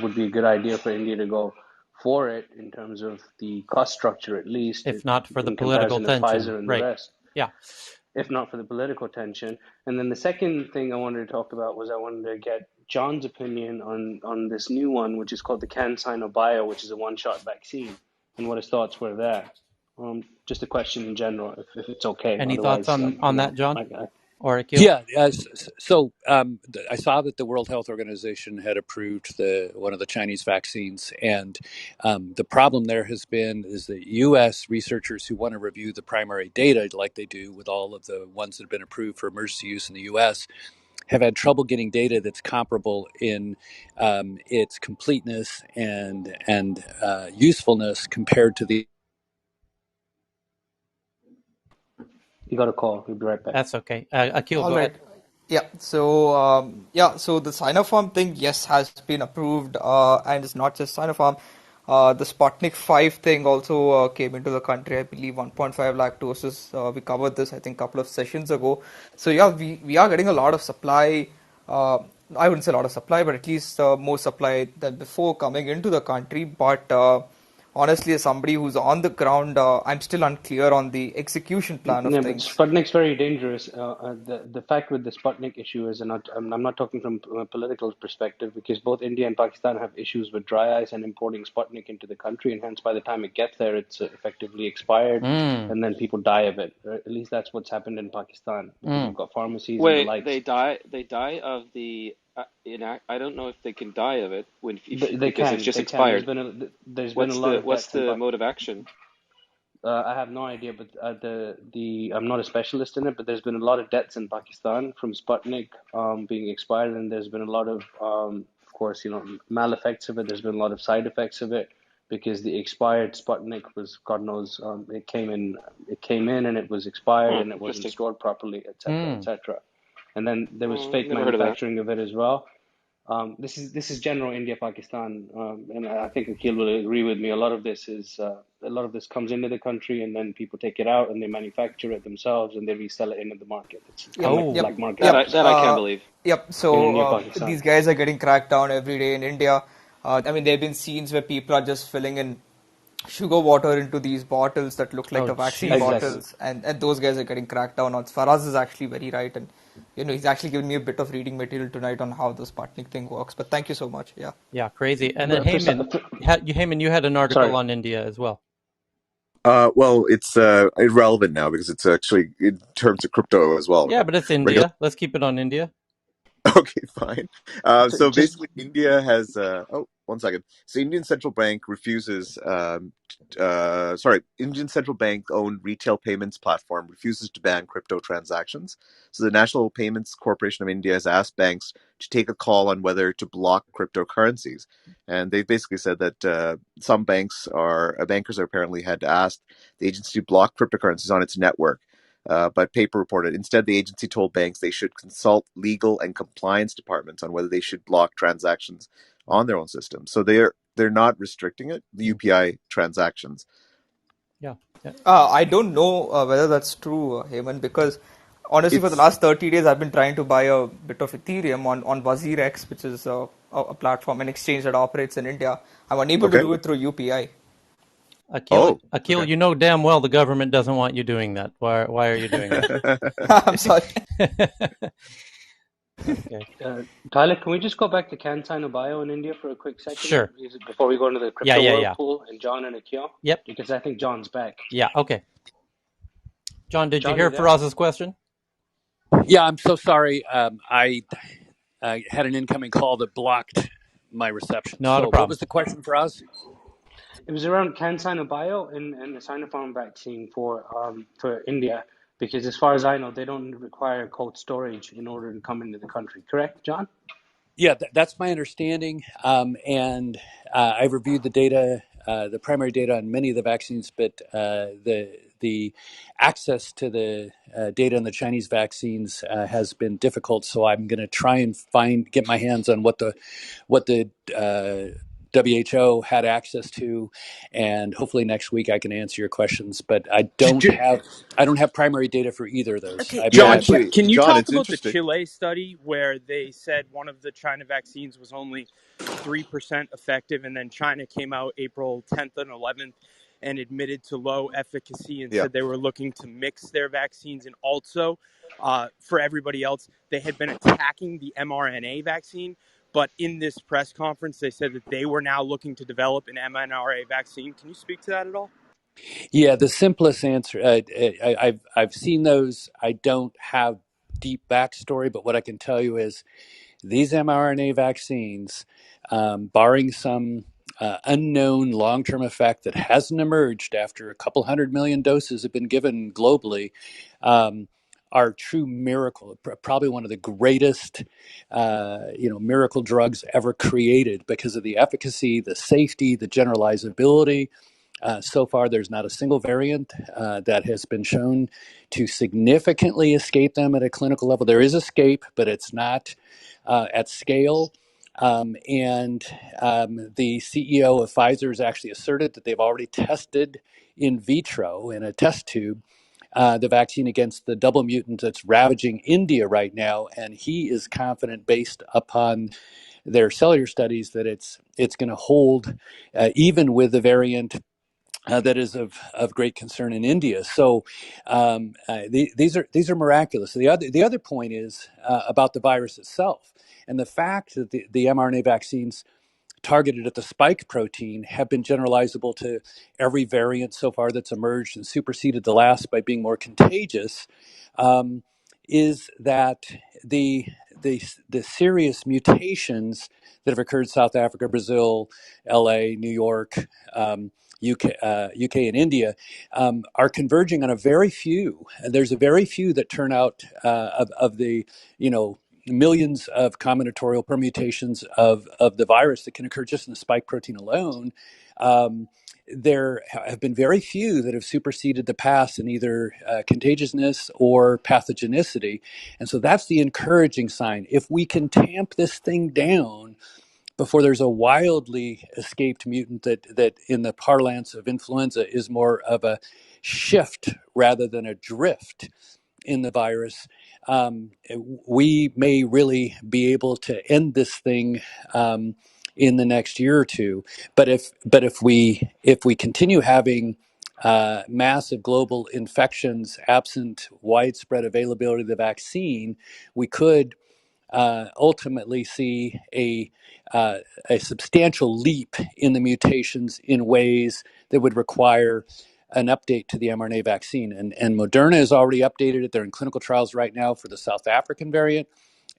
would be a good idea for India to go for it in terms of the cost structure, at least, if not for the political tension, Pfizer and the rest. Yeah. If not for the political tension. And then the second thing I wanted to talk about was I wanted to get John's opinion on this new one, which is called the CanSino Bio, which is a one-shot vaccine, and what his thoughts were there. Just a question in general, if it's okay. Any thoughts on that, John? Or Akil? Yeah, so I saw that the World Health Organization had approved one of the Chinese vaccines, and the problem there is that U.S. researchers who want to review the primary data, like they do with all of the ones that have been approved for emergency use in the U.S., have had trouble getting data that's comparable in its completeness and usefulness compared to the. You got a call. We'll be right back. That's okay. Akil, All go right. ahead. Yeah. So so the Sinopharm thing, yes, has been approved, and it's not just Sinopharm. The Sputnik 5 thing also came into the country. I believe 1.5 lakh doses. We covered this, I think, a couple of sessions ago. So yeah, we are getting a lot of supply. I wouldn't say a lot of supply, but at least more supply than before coming into the country. But honestly, as somebody who's on the ground, I'm still unclear on the execution plan of Yeah, but things. Sputnik's very dangerous. The fact with the Sputnik issue is, and I'm not talking from a political perspective, because both India and Pakistan have issues with dry ice and importing Sputnik into the country, and hence by the time it gets there, it's effectively expired, and then people die of it. Right? At least that's what's happened in Pakistan, because you've got pharmacies and the Wait, likes. they die. They die of the. I don't know if they can die of it They because it's can, just they can. expired. There's been a lot of What's deaths in the Pakistan. mode of action? I have no idea, but I'm not a specialist in it, but there's been a lot of deaths in Pakistan from Sputnik being expired, and there's been a lot of course, mal effects of it. There's been a lot of side effects of it because the expired Sputnik was, God knows, it came in and it was expired and it wasn't Interesting. stored properly, etc., etc. And then there was fake Never heard of that. manufacturing of it as well. This is general India Pakistan, and I think Akhil will agree with me. A lot of this comes into the country, and then people take it out and they manufacture it themselves and they resell it into the market. It's kind of like the black market That I can't believe. Yep. in India, So Pakistan. these guys are getting cracked down every day in India. I mean, there have been scenes where people are just filling in sugar water into these bottles that look like the vaccine bottles, and those guys are getting cracked down on. Faraz is actually very right, and he's actually given me a bit of reading material tonight on how the Sputnik thing works. But thank you so much. Yeah. Yeah, crazy. And then Heyman, you had an article on India as well. Well, it's irrelevant now because it's actually in terms of crypto as well. Yeah, but it's India. Let's keep it on India. Okay, fine. So basically, India has. One second. So Indian Central Bank refuses. Indian Central Bank owned retail payments platform refuses to ban crypto transactions. So the National Payments Corporation of India has asked banks to take a call on whether to block cryptocurrencies, and they've basically said that some bankers apparently had asked the agency to block cryptocurrencies on its network. But paper reported instead the agency told banks they should consult legal and compliance departments on whether they should block transactions on their own system. So they're not restricting it, the UPI transactions. Yeah. I don't know whether that's true, Heyman, because honestly, for the last 30 days, I've been trying to buy a bit of Ethereum on WazirX, which is a platform, an exchange that operates in India. I'm unable to do it through UPI. Akil, you know damn well the government doesn't want you doing that. Why are you doing that? I'm sorry. Okay. Tyler, can we just go back to CanSino Bio in India for a quick second? Sure. Before we go into the crypto whirlpool and John and Akil? Yep. Because I think John's back. Yeah, okay. John, did you hear Faraz's question? Yeah, I'm so sorry. I had an incoming call that blocked my reception. Not a problem. What was the question for us? It was around CanSino Bio and the Sinopharm vaccine for India, because as far as I know, they don't require cold storage in order to come into the country. Correct, John? Yeah, that's my understanding. And I've reviewed the data, the primary data on many of the vaccines, but the access to the data on the Chinese vaccines has been difficult. So I'm going to try and get my hands on what the WHO had access to, and hopefully next week I can answer your questions. But I don't have primary data for either of those. Okay, John, can you talk about the Chile study where they said one of the China vaccines was only 3% effective, and then China came out April 10th and 11th and admitted to low efficacy and said they were looking to mix their vaccines, and also for everybody else, they had been attacking the mRNA vaccine. But in this press conference, they said that they were now looking to develop an mRNA vaccine. Can you speak to that at all? Yeah, the simplest answer. I've seen those. I don't have deep backstory, but what I can tell you is these mRNA vaccines, barring some unknown long-term effect that hasn't emerged after a couple 100 million doses have been given globally, are true miracle, probably one of the greatest, miracle drugs ever created because of the efficacy, the safety, the generalizability. So far, there's not a single variant that has been shown to significantly escape them at a clinical level. There is escape, but it's not at scale. The CEO of Pfizer has actually asserted that they've already tested in vitro in a test tube the vaccine against the double mutant that's ravaging India right now, and he is confident, based upon their cellular studies, that it's going to hold even with the variant that is of great concern in India. So these are miraculous. The other point is about the virus itself, and the fact that the mRNA vaccines targeted at the spike protein have been generalizable to every variant so far that's emerged and superseded the last by being more contagious, is that the serious mutations that have occurred in South Africa, Brazil, LA, New York, UK and India are converging on a very few. There's a very few that turn out of the millions of combinatorial permutations of the virus that can occur just in the spike protein alone. There have been very few that have superseded the past in either contagiousness or pathogenicity. And so that's the encouraging sign. If we can tamp this thing down before there's a wildly escaped mutant that in the parlance of influenza is more of a shift rather than a drift in the virus, we may really be able to end this thing in the next year or two. But if we continue having massive global infections absent widespread availability of the vaccine, we could ultimately see a substantial leap in the mutations in ways that would require an update to the mRNA vaccine. And Moderna has already updated it. They're in clinical trials right now for the South African variant.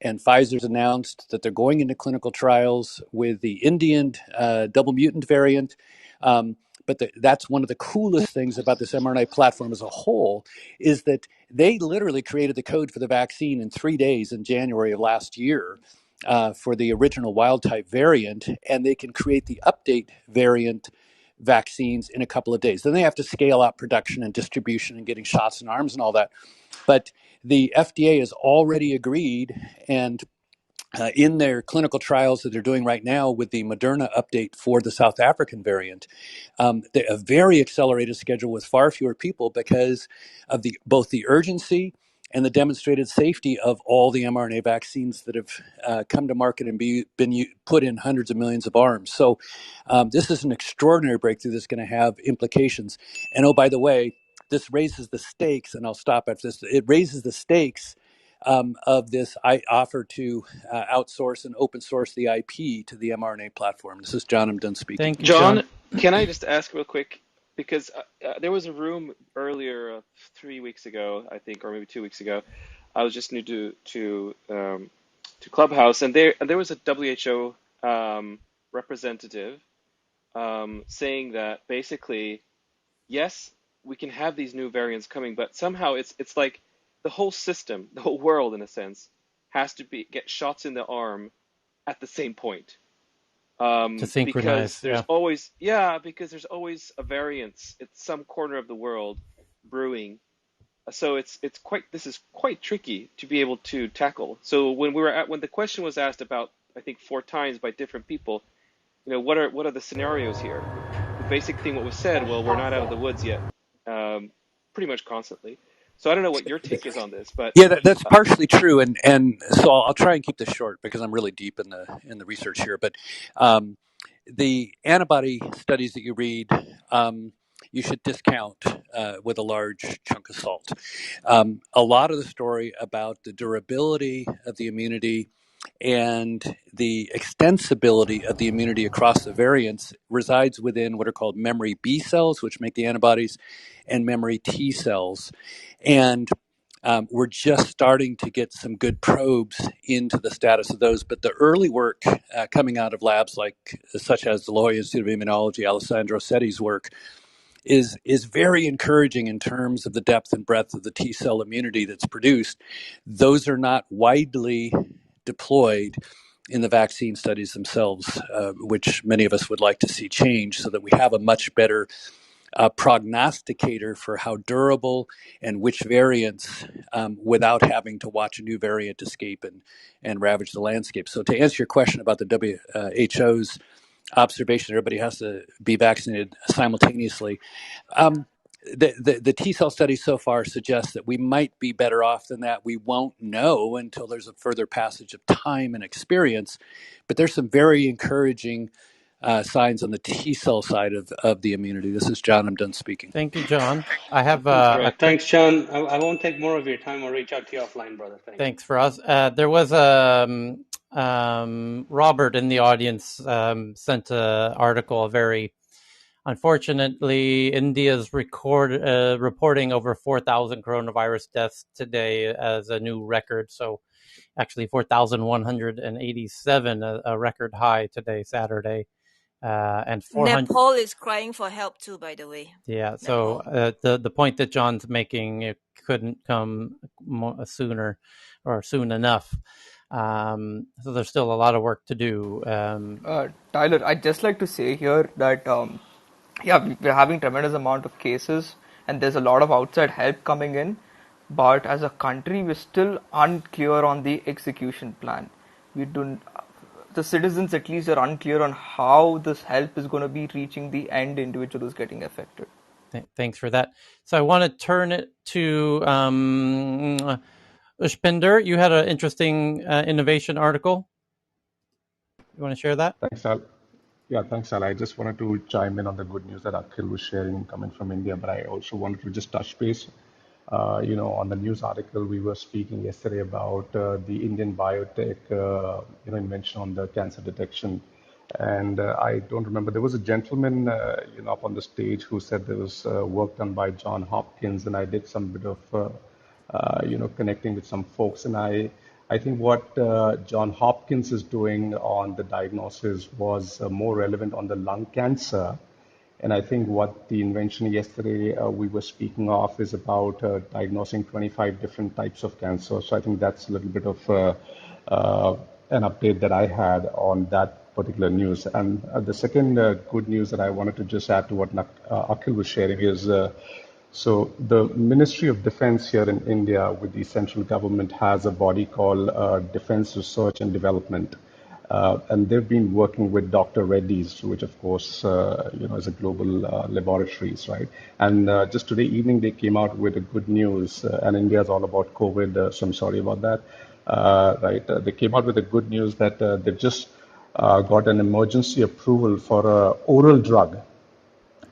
And Pfizer's announced that they're going into clinical trials with the Indian double mutant variant. But that's one of the coolest things about this mRNA platform as a whole, is that they literally created the code for the vaccine in 3 days in January of last year for the original wild type variant, and they can create the update variant vaccines in a couple of days. Then they have to scale up production and distribution and getting shots in arms and all that. But the FDA has already agreed, and in their clinical trials that they're doing right now with the Moderna update for the South African variant, a very accelerated schedule with far fewer people because of both the urgency and the demonstrated safety of all the mRNA vaccines that have come to market and been put in hundreds of millions of arms. So this is an extraordinary breakthrough that's going to have implications. And oh, by the way, this raises the stakes, and I'll stop after this. It raises the stakes of this. I offer to outsource and open source the IP to the mRNA platform. This is John. I'm done speaking. Thank you, John, John. can I just ask real quick? Because there was a room earlier 3 weeks ago, I think, or maybe 2 weeks ago. I was just new to Clubhouse, and there was a WHO representative saying that basically, yes, we can have these new variants coming, but somehow it's like the whole system, the whole world, in a sense, has to get shots in the arm at the same point. To synchronize, Because there's always a variance. It's some corner of the world brewing. So this is quite tricky to be able to tackle. So when the question was asked about, I think 4 times by different people, what are the scenarios here? The basic thing what was said, well, we're not out of the woods yet, pretty much constantly. So I don't know what your take is on this, but yeah, that's partially true, and so I'll try and keep this short because I'm really deep in the research here. But the antibody studies that you read, you should discount with a large chunk of salt. A lot of the story about the durability of the immunity and the extensibility of the immunity across the variants resides within what are called memory B cells, which make the antibodies, and memory T cells. And we're just starting to get some good probes into the status of those, but the early work coming out of labs such as the Lowy Institute of Immunology, Alessandro Setti's work, is very encouraging in terms of the depth and breadth of the T cell immunity that's produced. Those are not widely deployed in the vaccine studies themselves, which many of us would like to see change so that we have a much better prognosticator for how durable and which variants without having to watch a new variant escape and ravage the landscape. So to answer your question about the WHO's observation, everybody has to be vaccinated simultaneously. The T cell studies so far suggest that we might be better off than that. We won't know until there's a further passage of time and experience, but there's some very encouraging signs on the T cell side of the immunity. This is John. I'm done speaking. Thank you, John. I have a Great. quick. Thanks, John. I won't take more of your time. I'll reach out to you offline, brother. Thank you. Thanks for us. There was Robert in the audience sent an article. Unfortunately, India's reporting over 4,000 coronavirus deaths today as a new record. So actually 4,187, a record high today, Saturday. And 400. Nepal is crying for help too, by the way. Yeah. So the point that John's making, it couldn't come sooner or soon enough. So there's still a lot of work to do. Tyler, I'd just like to say here that we're having tremendous amount of cases, and there's a lot of outside help coming in. But as a country, we're still unclear on the execution plan. The citizens at least are unclear on how this help is going to be reaching the end individual who's getting affected. Thanks for that. So I want to turn it to Ushpinder. You had an interesting innovation article. You want to share that? Thanks, Al. Yeah, thanks, Al. I just wanted to chime in on the good news that Akhil was sharing coming from India, but I also wanted to just touch base. On the news article, we were speaking yesterday about the Indian biotech, invention on the cancer detection. And I don't remember, there was a gentleman, up on the stage who said there was work done by John Hopkins, and I did some bit of, connecting with some folks. And I think what John Hopkins is doing on the diagnosis was more relevant on the lung cancer. And I think what the invention yesterday we were speaking of is about diagnosing 25 different types of cancer. So I think that's a little bit of an update that I had on that particular news. And the second good news that I wanted to just add to what Akhil was sharing is, so the Ministry of Defense here in India with the central government has a body called Defense Research and Development. And they've been working with Dr. Reddy's, which of course, is a global laboratories, right? And just today evening, they came out with a good news, and India is all about COVID, so I'm sorry about that, right? They came out with a good news that they've just got an emergency approval for an oral drug,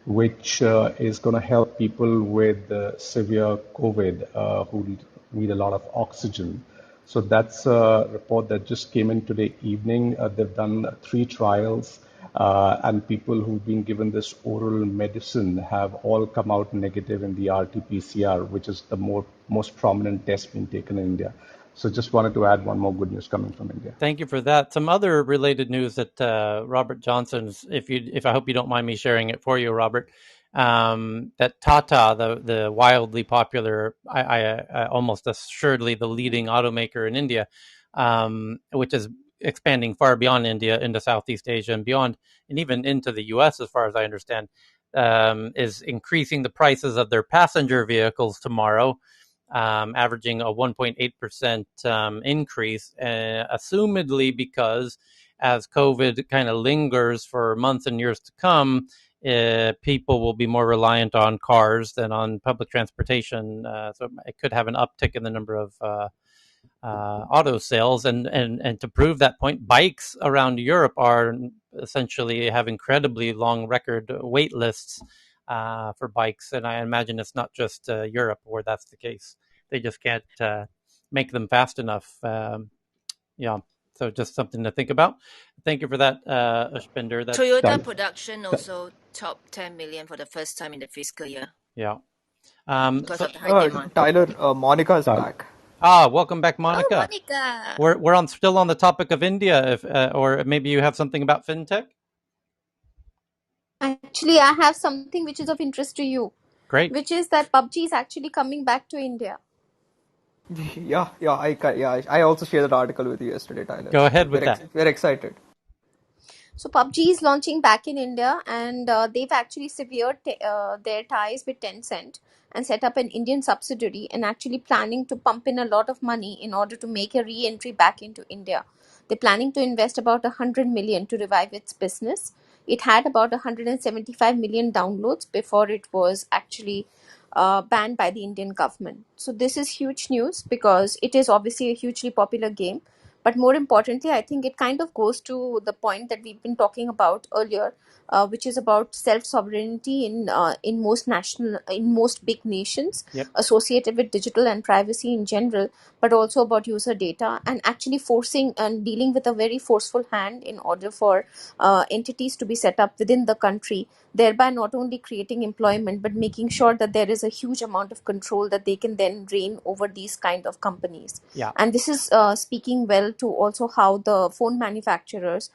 which is going to help people with severe COVID who need a lot of oxygen. So that's a report that just came in today evening. They've done 3 trials, and people who've been given this oral medicine have all come out negative in the RT-PCR, which is the most prominent test being taken in India. So just wanted to add one more good news coming from India. Thank you for that. Some other related news that Robert Johnson's, if I hope you don't mind me sharing it for you, Robert, that Tata, the wildly popular, I almost assuredly the leading automaker in India, which is expanding far beyond India into Southeast Asia and beyond, and even into the US, as far as I understand, is increasing the prices of their passenger vehicles tomorrow. Averaging a 1.8% increase, assumedly because as COVID kind of lingers for months and years to come, people will be more reliant on cars than on public transportation. So it could have an uptick in the number of auto sales. And to prove that point, bikes around Europe are essentially have incredibly long record wait lists for bikes. And I imagine it's not just Europe where that's the case. They just can't make them fast enough. So just something to think about. Thank you for that, Ushpinder. Toyota production also top 10 million for the first time in the fiscal year. Yeah. Because of the high demand. Tyler, Monica is back. Welcome back, Monica. Oh, Monica. We're still on the topic of India, or maybe you have something about fintech. Actually, I have something which is of interest to you. Great. Which is that PUBG is actually coming back to India. I also shared that article with you yesterday, Tyler. Go ahead with that. We're excited. So PUBG is launching back in India, and they've actually severed their ties with Tencent and set up an Indian subsidiary and actually planning to pump in a lot of money in order to make a re-entry back into India. They're planning to invest about 100 million to revive its business. It had about 175 million downloads before it was actually banned by the Indian government. So this is huge news because it is obviously a hugely popular game. But more importantly, I think it kind of goes to the point that we've been talking about earlier, which is about self-sovereignty in most big nations, associated with digital and privacy in general, but also about user data and actually forcing and dealing with a very forceful hand in order for entities to be set up within the country, thereby not only creating employment but making sure that there is a huge amount of control that they can then reign over these kind of companies. And this is speaking well to also how the phone manufacturers,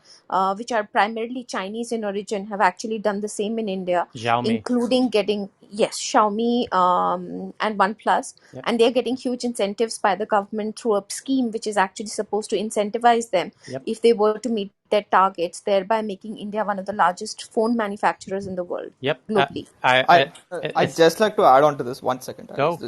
which are primarily Chinese in origin, have actually done the same in India, including getting Xiaomi and OnePlus, and they're getting huge incentives by the government through a scheme which is actually supposed to incentivize them if they were to meet their targets, thereby making India one of the largest phone manufacturers in the world globally. I'd just like to add on to this 1 second. Go.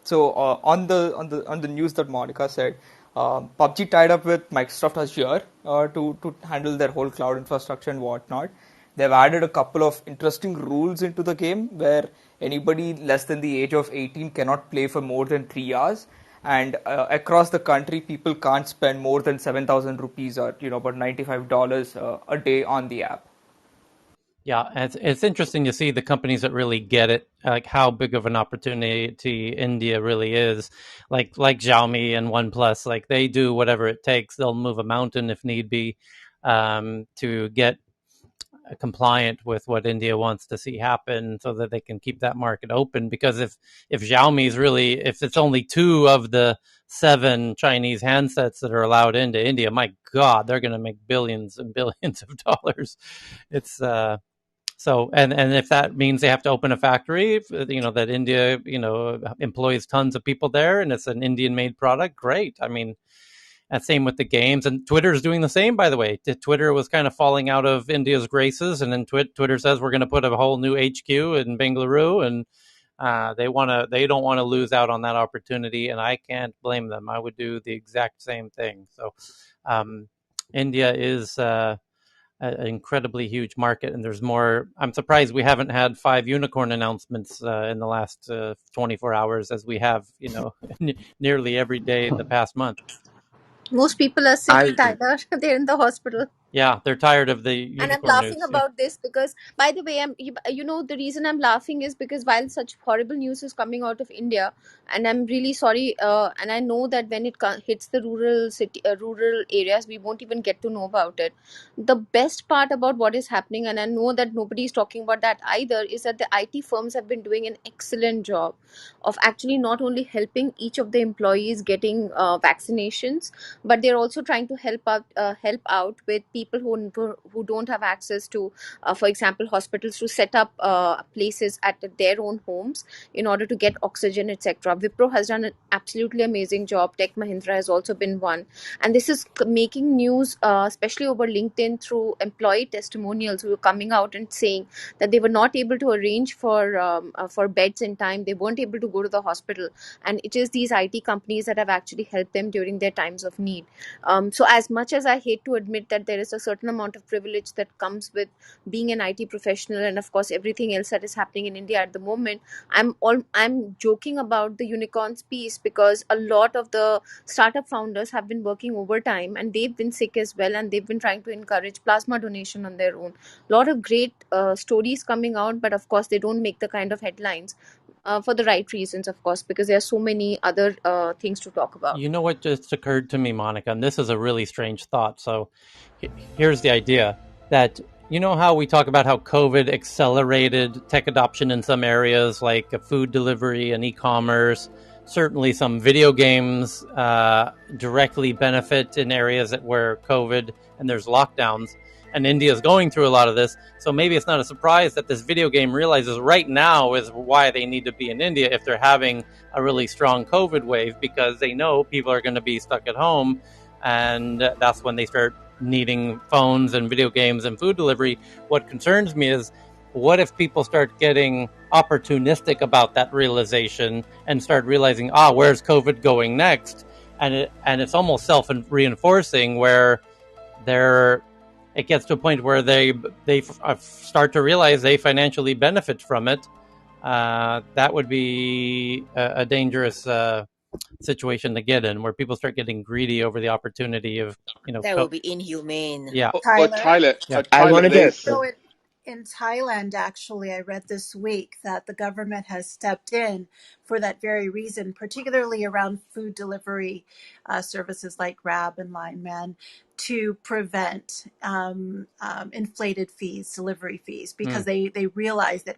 So on the news that Monica said, PUBG tied up with Microsoft Azure to handle their whole cloud infrastructure and whatnot. They've added a couple of interesting rules into the game where anybody less than the age of 18 cannot play for more than 3 hours. And across the country, people can't spend more than 7,000 rupees or about $95 a day on the app. Yeah, it's interesting to see the companies that really get it, like how big of an opportunity India really is. Like Xiaomi and OnePlus, like they do whatever it takes. They'll move a mountain if need be to get compliant with what India wants to see happen, so that they can keep that market open. Because if Xiaomi's really, if it's only 2 of the 7 Chinese handsets that are allowed into India, my God, they're going to make billions and billions of dollars. It's so, and if that means they have to open a factory, that India, employs tons of people there, and it's an Indian-made product, great. I mean, and same with the games, and Twitter is doing the same, by the way. Twitter was kind of falling out of India's graces, and then Twitter says we're going to put a whole new HQ in Bengaluru, and they don't want to lose out on that opportunity, and I can't blame them. I would do the exact same thing. So, India is an incredibly huge market, and there's more. I'm surprised we haven't had 5 unicorn announcements in the last 24 hours as we have, nearly every day in the past month. Most people are sick, Tyler. They're in the hospital. Yeah, they're tired of the unicorn and I'm laughing news. about this because, by the way, the reason I'm laughing is because while such horrible news is coming out of India, and I'm really sorry, and I know that when it hits the rural areas, we won't even get to know about it. The best part about what is happening, and I know that nobody's talking about that either, is that the IT firms have been doing an excellent job of actually not only helping each of the employees getting vaccinations, but they're also trying to help out with people who don't have access to, for example, hospitals, to set up places at their own homes in order to get oxygen, etc. Wipro has done an absolutely amazing job. Tech Mahindra has also been one, and this is making news, especially over LinkedIn, through employee testimonials who are coming out and saying that they were not able to arrange for beds in time. They weren't able to go to the hospital, and it is these IT companies that have actually helped them during their times of need. So as much as I hate to admit that there is a certain amount of privilege that comes with being an IT professional, and of course everything else that is happening in India at the moment, I'm joking about the unicorns piece because a lot of the startup founders have been working overtime and they've been sick as well, and they've been trying to encourage plasma donation on their own. A lot of great stories coming out, but of course they don't make the kind of headlines. For the right reasons, of course, because there are so many other things to talk about. You know what just occurred to me, Monica, and this is a really strange thought. So here's the idea that, you know how we talk about how COVID accelerated tech adoption in some areas like food delivery and e-commerce. Certainly some video games directly benefit in areas where COVID and there's lockdowns. and India is going through a lot of this. So maybe it's not a surprise that this video game realizes right now is why they need to be in India if they're having a really strong COVID wave, because they know people are going to be stuck at home, and that's when they start needing phones and video games and food delivery. What concerns me is, what if people start getting opportunistic about that realization and start realizing, where's COVID going next? And it's almost self-reinforcing, where it gets to a point where they start to realize they financially benefit from it. That would be a dangerous situation to get in, where people start getting greedy over the opportunity of, that will be inhumane. Yeah. Tyler, I wanted to. So in Thailand, actually, I read this week that the government has stepped in for that very reason, particularly around food delivery services like Grab and Line Man, to prevent inflated fees, delivery fees, because they realize that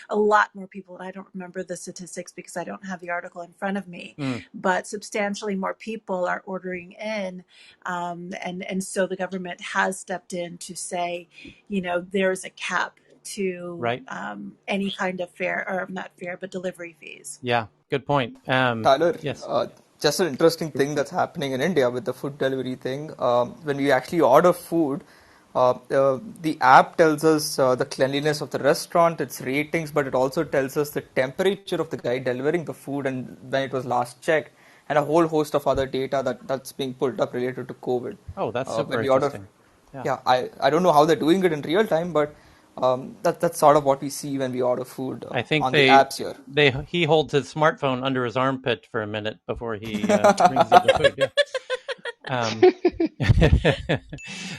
a lot more people, and I don't remember the statistics because I don't have the article in front of me, but substantially more people are ordering in. And so the government has stepped in to say, there's a cap to any kind of fare, or not fare, but delivery fees. Yeah, good point. Tyler, yes. Just an interesting thing that's happening in India with the food delivery thing. When we actually order food, the app tells us the cleanliness of the restaurant, its ratings, but it also tells us the temperature of the guy delivering the food and when it was last checked, and a whole host of other data that's being pulled up related to COVID. Oh, that's super interesting. I don't know how they're doing it in real time, but that's sort of what we see when we order food I think on the apps here. He holds his smartphone under his armpit for a minute before he brings you the food.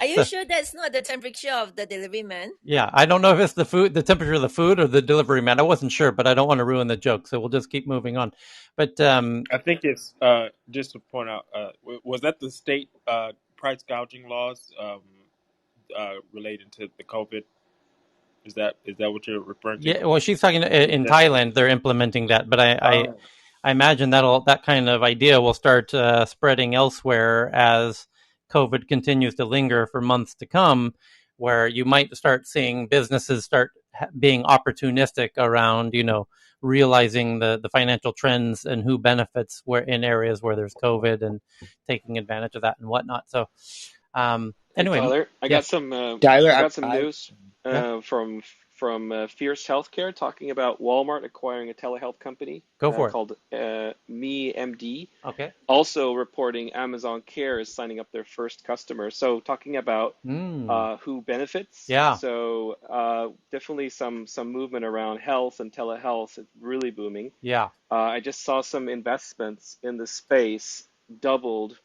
Are you sure that's not the temperature of the delivery man? Yeah, I don't know if it's the temperature of the food or the delivery man. I wasn't sure, but I don't want to ruin the joke, so we'll just keep moving on. But I think it's just to point out, was that the state price gouging laws related to the COVID? Is that what you're referring to? Yeah, well, she's talking in Thailand. They're implementing that, but I imagine that kind of idea will start spreading elsewhere as COVID continues to linger for months to come, where you might start seeing businesses start being opportunistic around, realizing the financial trends and who benefits where in areas where there's COVID and taking advantage of that and whatnot. So, anyway, Tyler, I got some news from Fierce Healthcare talking about Walmart acquiring a telehealth company called MeMD. Okay. Also reporting Amazon Care is signing up their first customer. So talking about who benefits. Yeah. So definitely some movement around health and telehealth. It's really booming. Yeah. I just saw some investments in the space doubled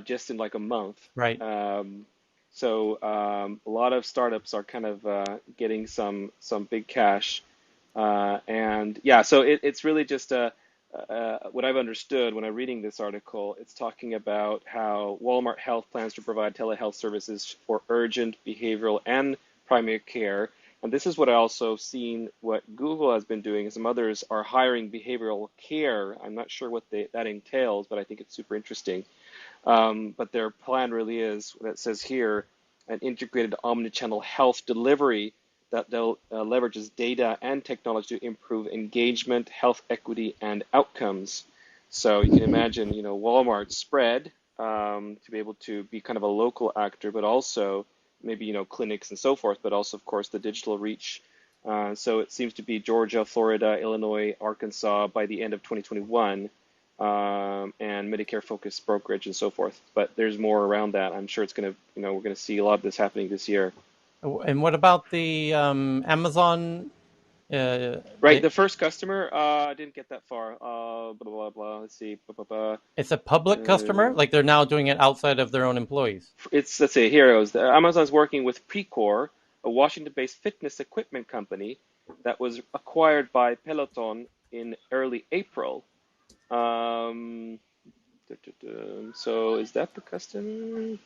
just in like a month. Right. So a lot of startups are kind of getting some big cash, and yeah. So it's really just what I've understood when I'm reading this article. It's talking about how Walmart Health plans to provide telehealth services for urgent, behavioral, and primary care. And this is what I also seen what Google has been doing. Some others are hiring behavioral care. I'm not sure what that entails, but I think it's super interesting. But their plan really is, that says here, an integrated omnichannel health delivery that leverages data and technology to improve engagement, health equity, and outcomes. So you can imagine, Walmart spread to be able to be kind of a local actor, but also maybe, clinics and so forth, but also, of course, the digital reach. So it seems to be Georgia, Florida, Illinois, Arkansas by the end of 2021. And Medicare-focused brokerage and so forth. But there's more around that. I'm sure it's going to, we're going to see a lot of this happening this year. And what about the Amazon? Right, the first customer, I didn't get that far. Blah, blah, blah. Let's see. It's a public customer? Like they're now doing it outside of their own employees? Let's say, here it goes. Amazon's working with Precor, a Washington-based fitness equipment company that was acquired by Peloton in early April. So is that the customer?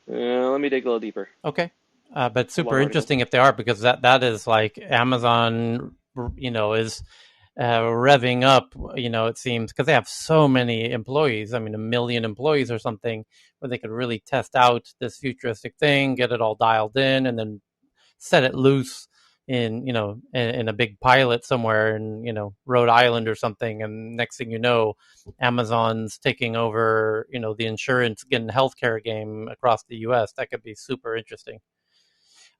Let me dig a little deeper. Okay. But super interesting if they are, because that is like Amazon, is revving up, it seems, because they have so many employees. I mean, 1 million employees or something, where they could really test out this futuristic thing, get it all dialed in, and then set it loose in a big pilot somewhere in Rhode Island or something, and next thing you know, Amazon's taking over the insurance and healthcare game across the U.S. That could be super interesting.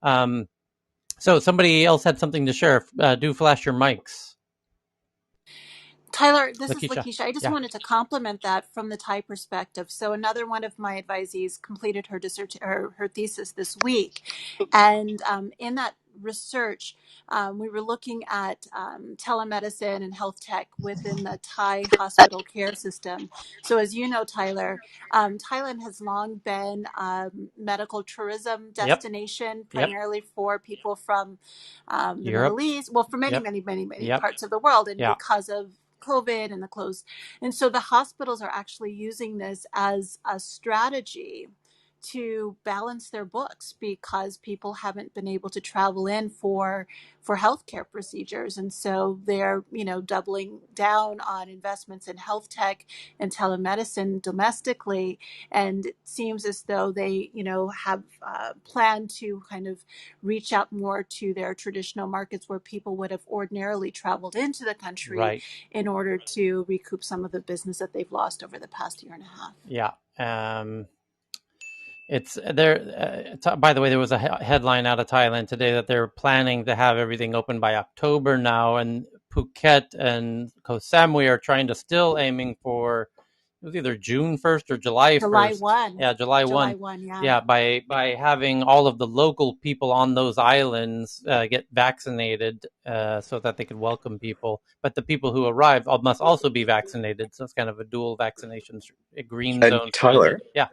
So somebody else had something to share. Do flash your mics. Tyler, this is Lakeisha. I just wanted to compliment that from the Thai perspective. So another one of my advisees completed her her thesis this week, and in that research, we were looking at telemedicine and health tech within the Thai hospital care system. So as you know, Tyler, Thailand has long been a medical tourism destination, primarily for people from the Middle East, well, for many parts of the world, and because of COVID and the close. And so the hospitals are actually using this as a strategy to balance their books because people haven't been able to travel in for healthcare procedures. And so they're, doubling down on investments in health tech and telemedicine domestically. And it seems as though they, have planned to kind of reach out more to their traditional markets where people would have ordinarily traveled into the country in order to recoup some of the business that they've lost over the past year and a half. Yeah. It's there. By the way, there was a headline out of Thailand today that they're planning to have everything open by October now, and Phuket and Koh Samui are trying to still aiming for it was either June 1st or July 1st. July 1. Yeah, July 1. Yeah, by having all of the local people on those islands get vaccinated so that they could welcome people. But the people who arrive must also be vaccinated. So it's kind of a dual vaccination green zone. And Tyler, yeah.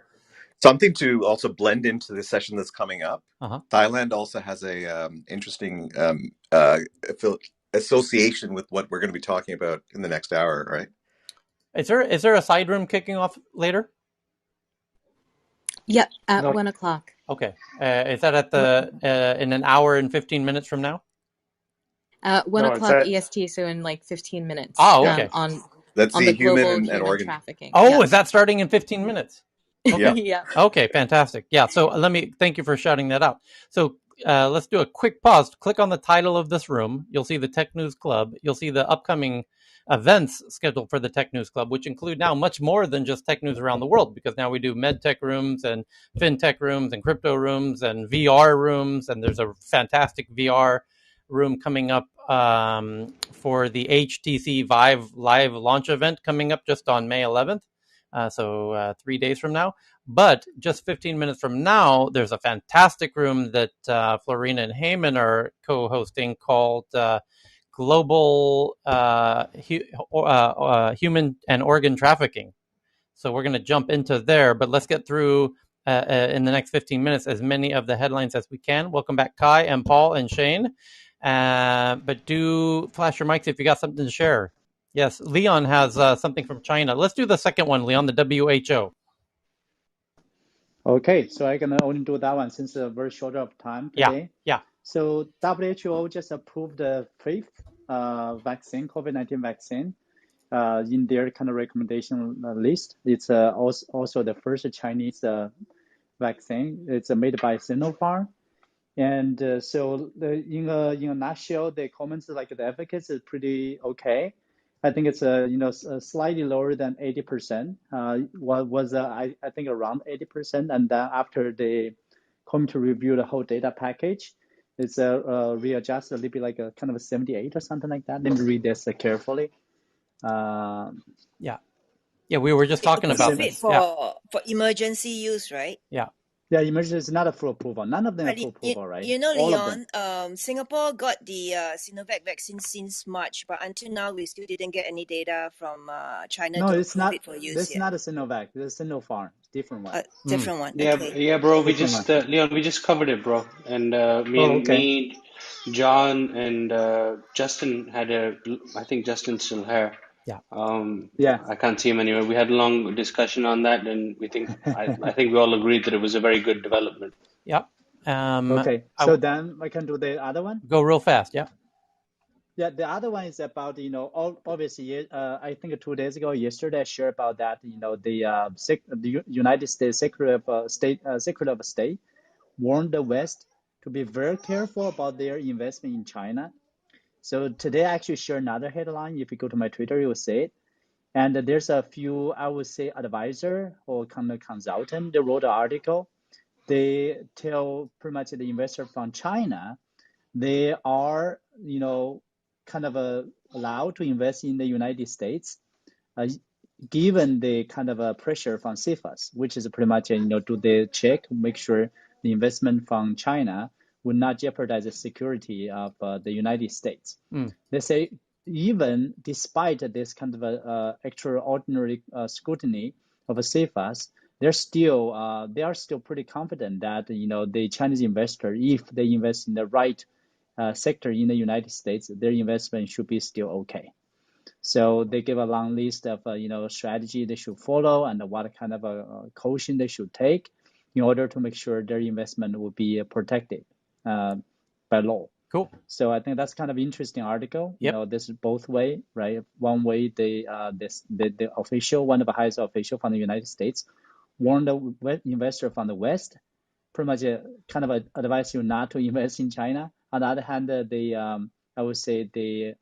Something to also blend into the session that's coming up. Thailand also has a interesting association with what we're going to be talking about in the next hour, right? Is there a side room kicking off later? Yep, at 1 o'clock. Okay. Is that at in an hour and 15 minutes from now? 1 o'clock EST, so in like 15 minutes. Oh, okay. On the global human trafficking. Oh, is that starting in 15 minutes? Okay. Yeah. Okay, fantastic. Yeah, so thank you for shouting that out. So let's do a quick pause. Click on the title of this room. You'll see the Tech News Club. You'll see the upcoming events scheduled for the Tech News Club, which include now much more than just tech news around the world, because now we do med tech rooms and fintech rooms and crypto rooms and VR rooms, and there's a fantastic VR room coming up for the HTC Vive live launch event coming up just on May 11th. So 3 days from now. But just 15 minutes from now, there's a fantastic room that Florina and Heyman are co-hosting called Global Human and Organ Trafficking. So we're going to jump into there, but let's get through in the next 15 minutes as many of the headlines as we can. Welcome back, Kai and Paul and Shane. But do flash your mics if you got something to share. Yes, Leon has something from China. Let's do the second one, Leon, the WHO. Okay, so I'm gonna only do that one since we're very short of time today. Yeah. So WHO just approved the fifth vaccine, COVID-19 vaccine, in their kind of recommendation list. It's also the first Chinese vaccine. It's made by Sinopharm. And so in a nutshell, the comments like the efficacy is pretty okay. I think it's slightly lower than 80%. I think around 80%, and then after they come to review the whole data package, it's readjusted a little bit like a kind of a 78 or something like that. Let me read this carefully. Yeah, we were just talking about this. For emergency use, right? Yeah, emergency is not a full approval. None of them are full approval, right? You know, Leon, Singapore got the Sinovac vaccine since March, but until now we still didn't get any data from China to approve it for use. This is not a Sinovac. This is Sinopharm. Different one. Different one. Yeah, Okay. yeah, bro. Leon, we just covered it, bro. And me, John, and Justin had I think Justin's still here. Yeah. I can't see him anywhere. We had a long discussion on that, and I think we all agreed that it was a very good development. Yep. Okay. So then I can do the other one. Go real fast. Yeah. Yeah, the other one is about, obviously, I think 2 days ago, yesterday, I shared about that, the United States Secretary of State warned the West to be very careful about their investment in China. So today, I actually share another headline. If you go to my Twitter, you will see it. And there's a few, I would say, advisor or kind of consultant. They wrote an article. They tell pretty much the investor from China, they are, kind of allowed to invest in the United States, given the kind of pressure from CFIUS, which is pretty much, do the check, make sure the investment from China would not jeopardize the security of the United States. They say even despite this kind of extraordinary scrutiny of CFIUS, they are still pretty confident that the Chinese investor, if they invest in the right sector in the United States, their investment should be still okay. So they give a long list of strategy they should follow and what kind of caution they should take in order to make sure their investment will be protected by law. Cool. So I think that's kind of interesting article. Yep. This is both way, right? One way, the official, one of the highest official from the United States, warned the investor from the West, pretty much kind of advise you not to invest in China. On the other hand, I would say the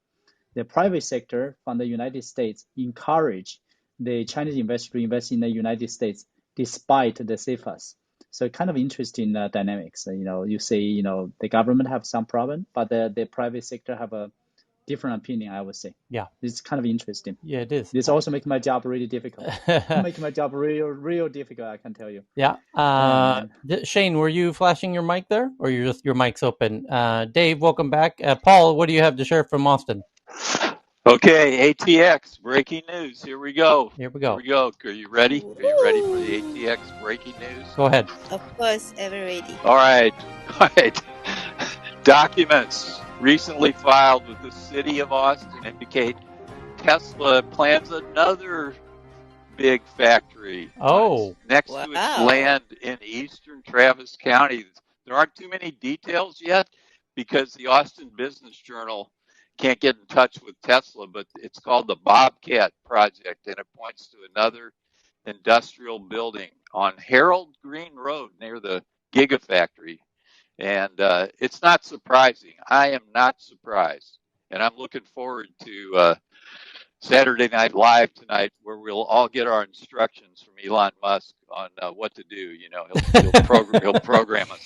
private sector from the United States encourage the Chinese investor to invest in the United States despite the CFIUS. So kind of interesting dynamics. You say, the government have some problem, but the private sector have a different opinion, I would say. Yeah. It's kind of interesting. Yeah, it is. This also makes my job really difficult. Make my job real difficult, I can tell you. Yeah. Shane, were you flashing your mic there, or your mic's open? Dave, welcome back. Paul, what do you have to share from Austin? Okay, ATX breaking news. Here we go. Here we go. Are you ready? Are you ready for the ATX breaking news? Go ahead. Of course, ever ready. All right. Documents recently filed with the city of Austin indicate Tesla plans another big factory next to its land in eastern Travis County. There aren't too many details yet because the Austin Business Journal can't get in touch with Tesla, but it's called the Bobcat Project, and it points to another industrial building on Harold Green Road near the Gigafactory. And it's not surprising. I am not surprised. And I'm looking forward to Saturday Night Live tonight, where we'll all get our instructions from Elon Musk on what to do. He'll program us.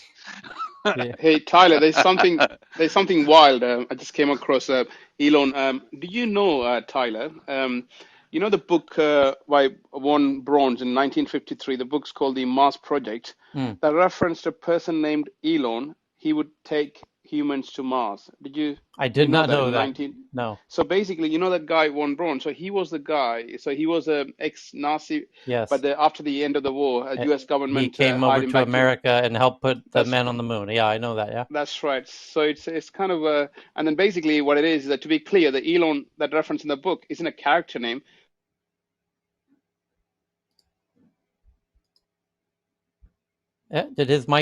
Hey Tyler, there's something wild. I just came across Elon. Do you know Tyler? The book by Von Braun in 1953. The book's called The Mars Project. That referenced a person named Elon. He would take humans to Mars. Did you? I did not know that. No. So basically, that guy Von Braun. So he was the guy. So he was an ex-Nazi. Yes. But after the end of the war, U.S. government he came over to America and helped put the men on the moon. Yeah, I know that. Yeah. That's right. So it's kind of and then basically what it is that, to be clear, the Elon that reference in the book isn't a character name. Did his mic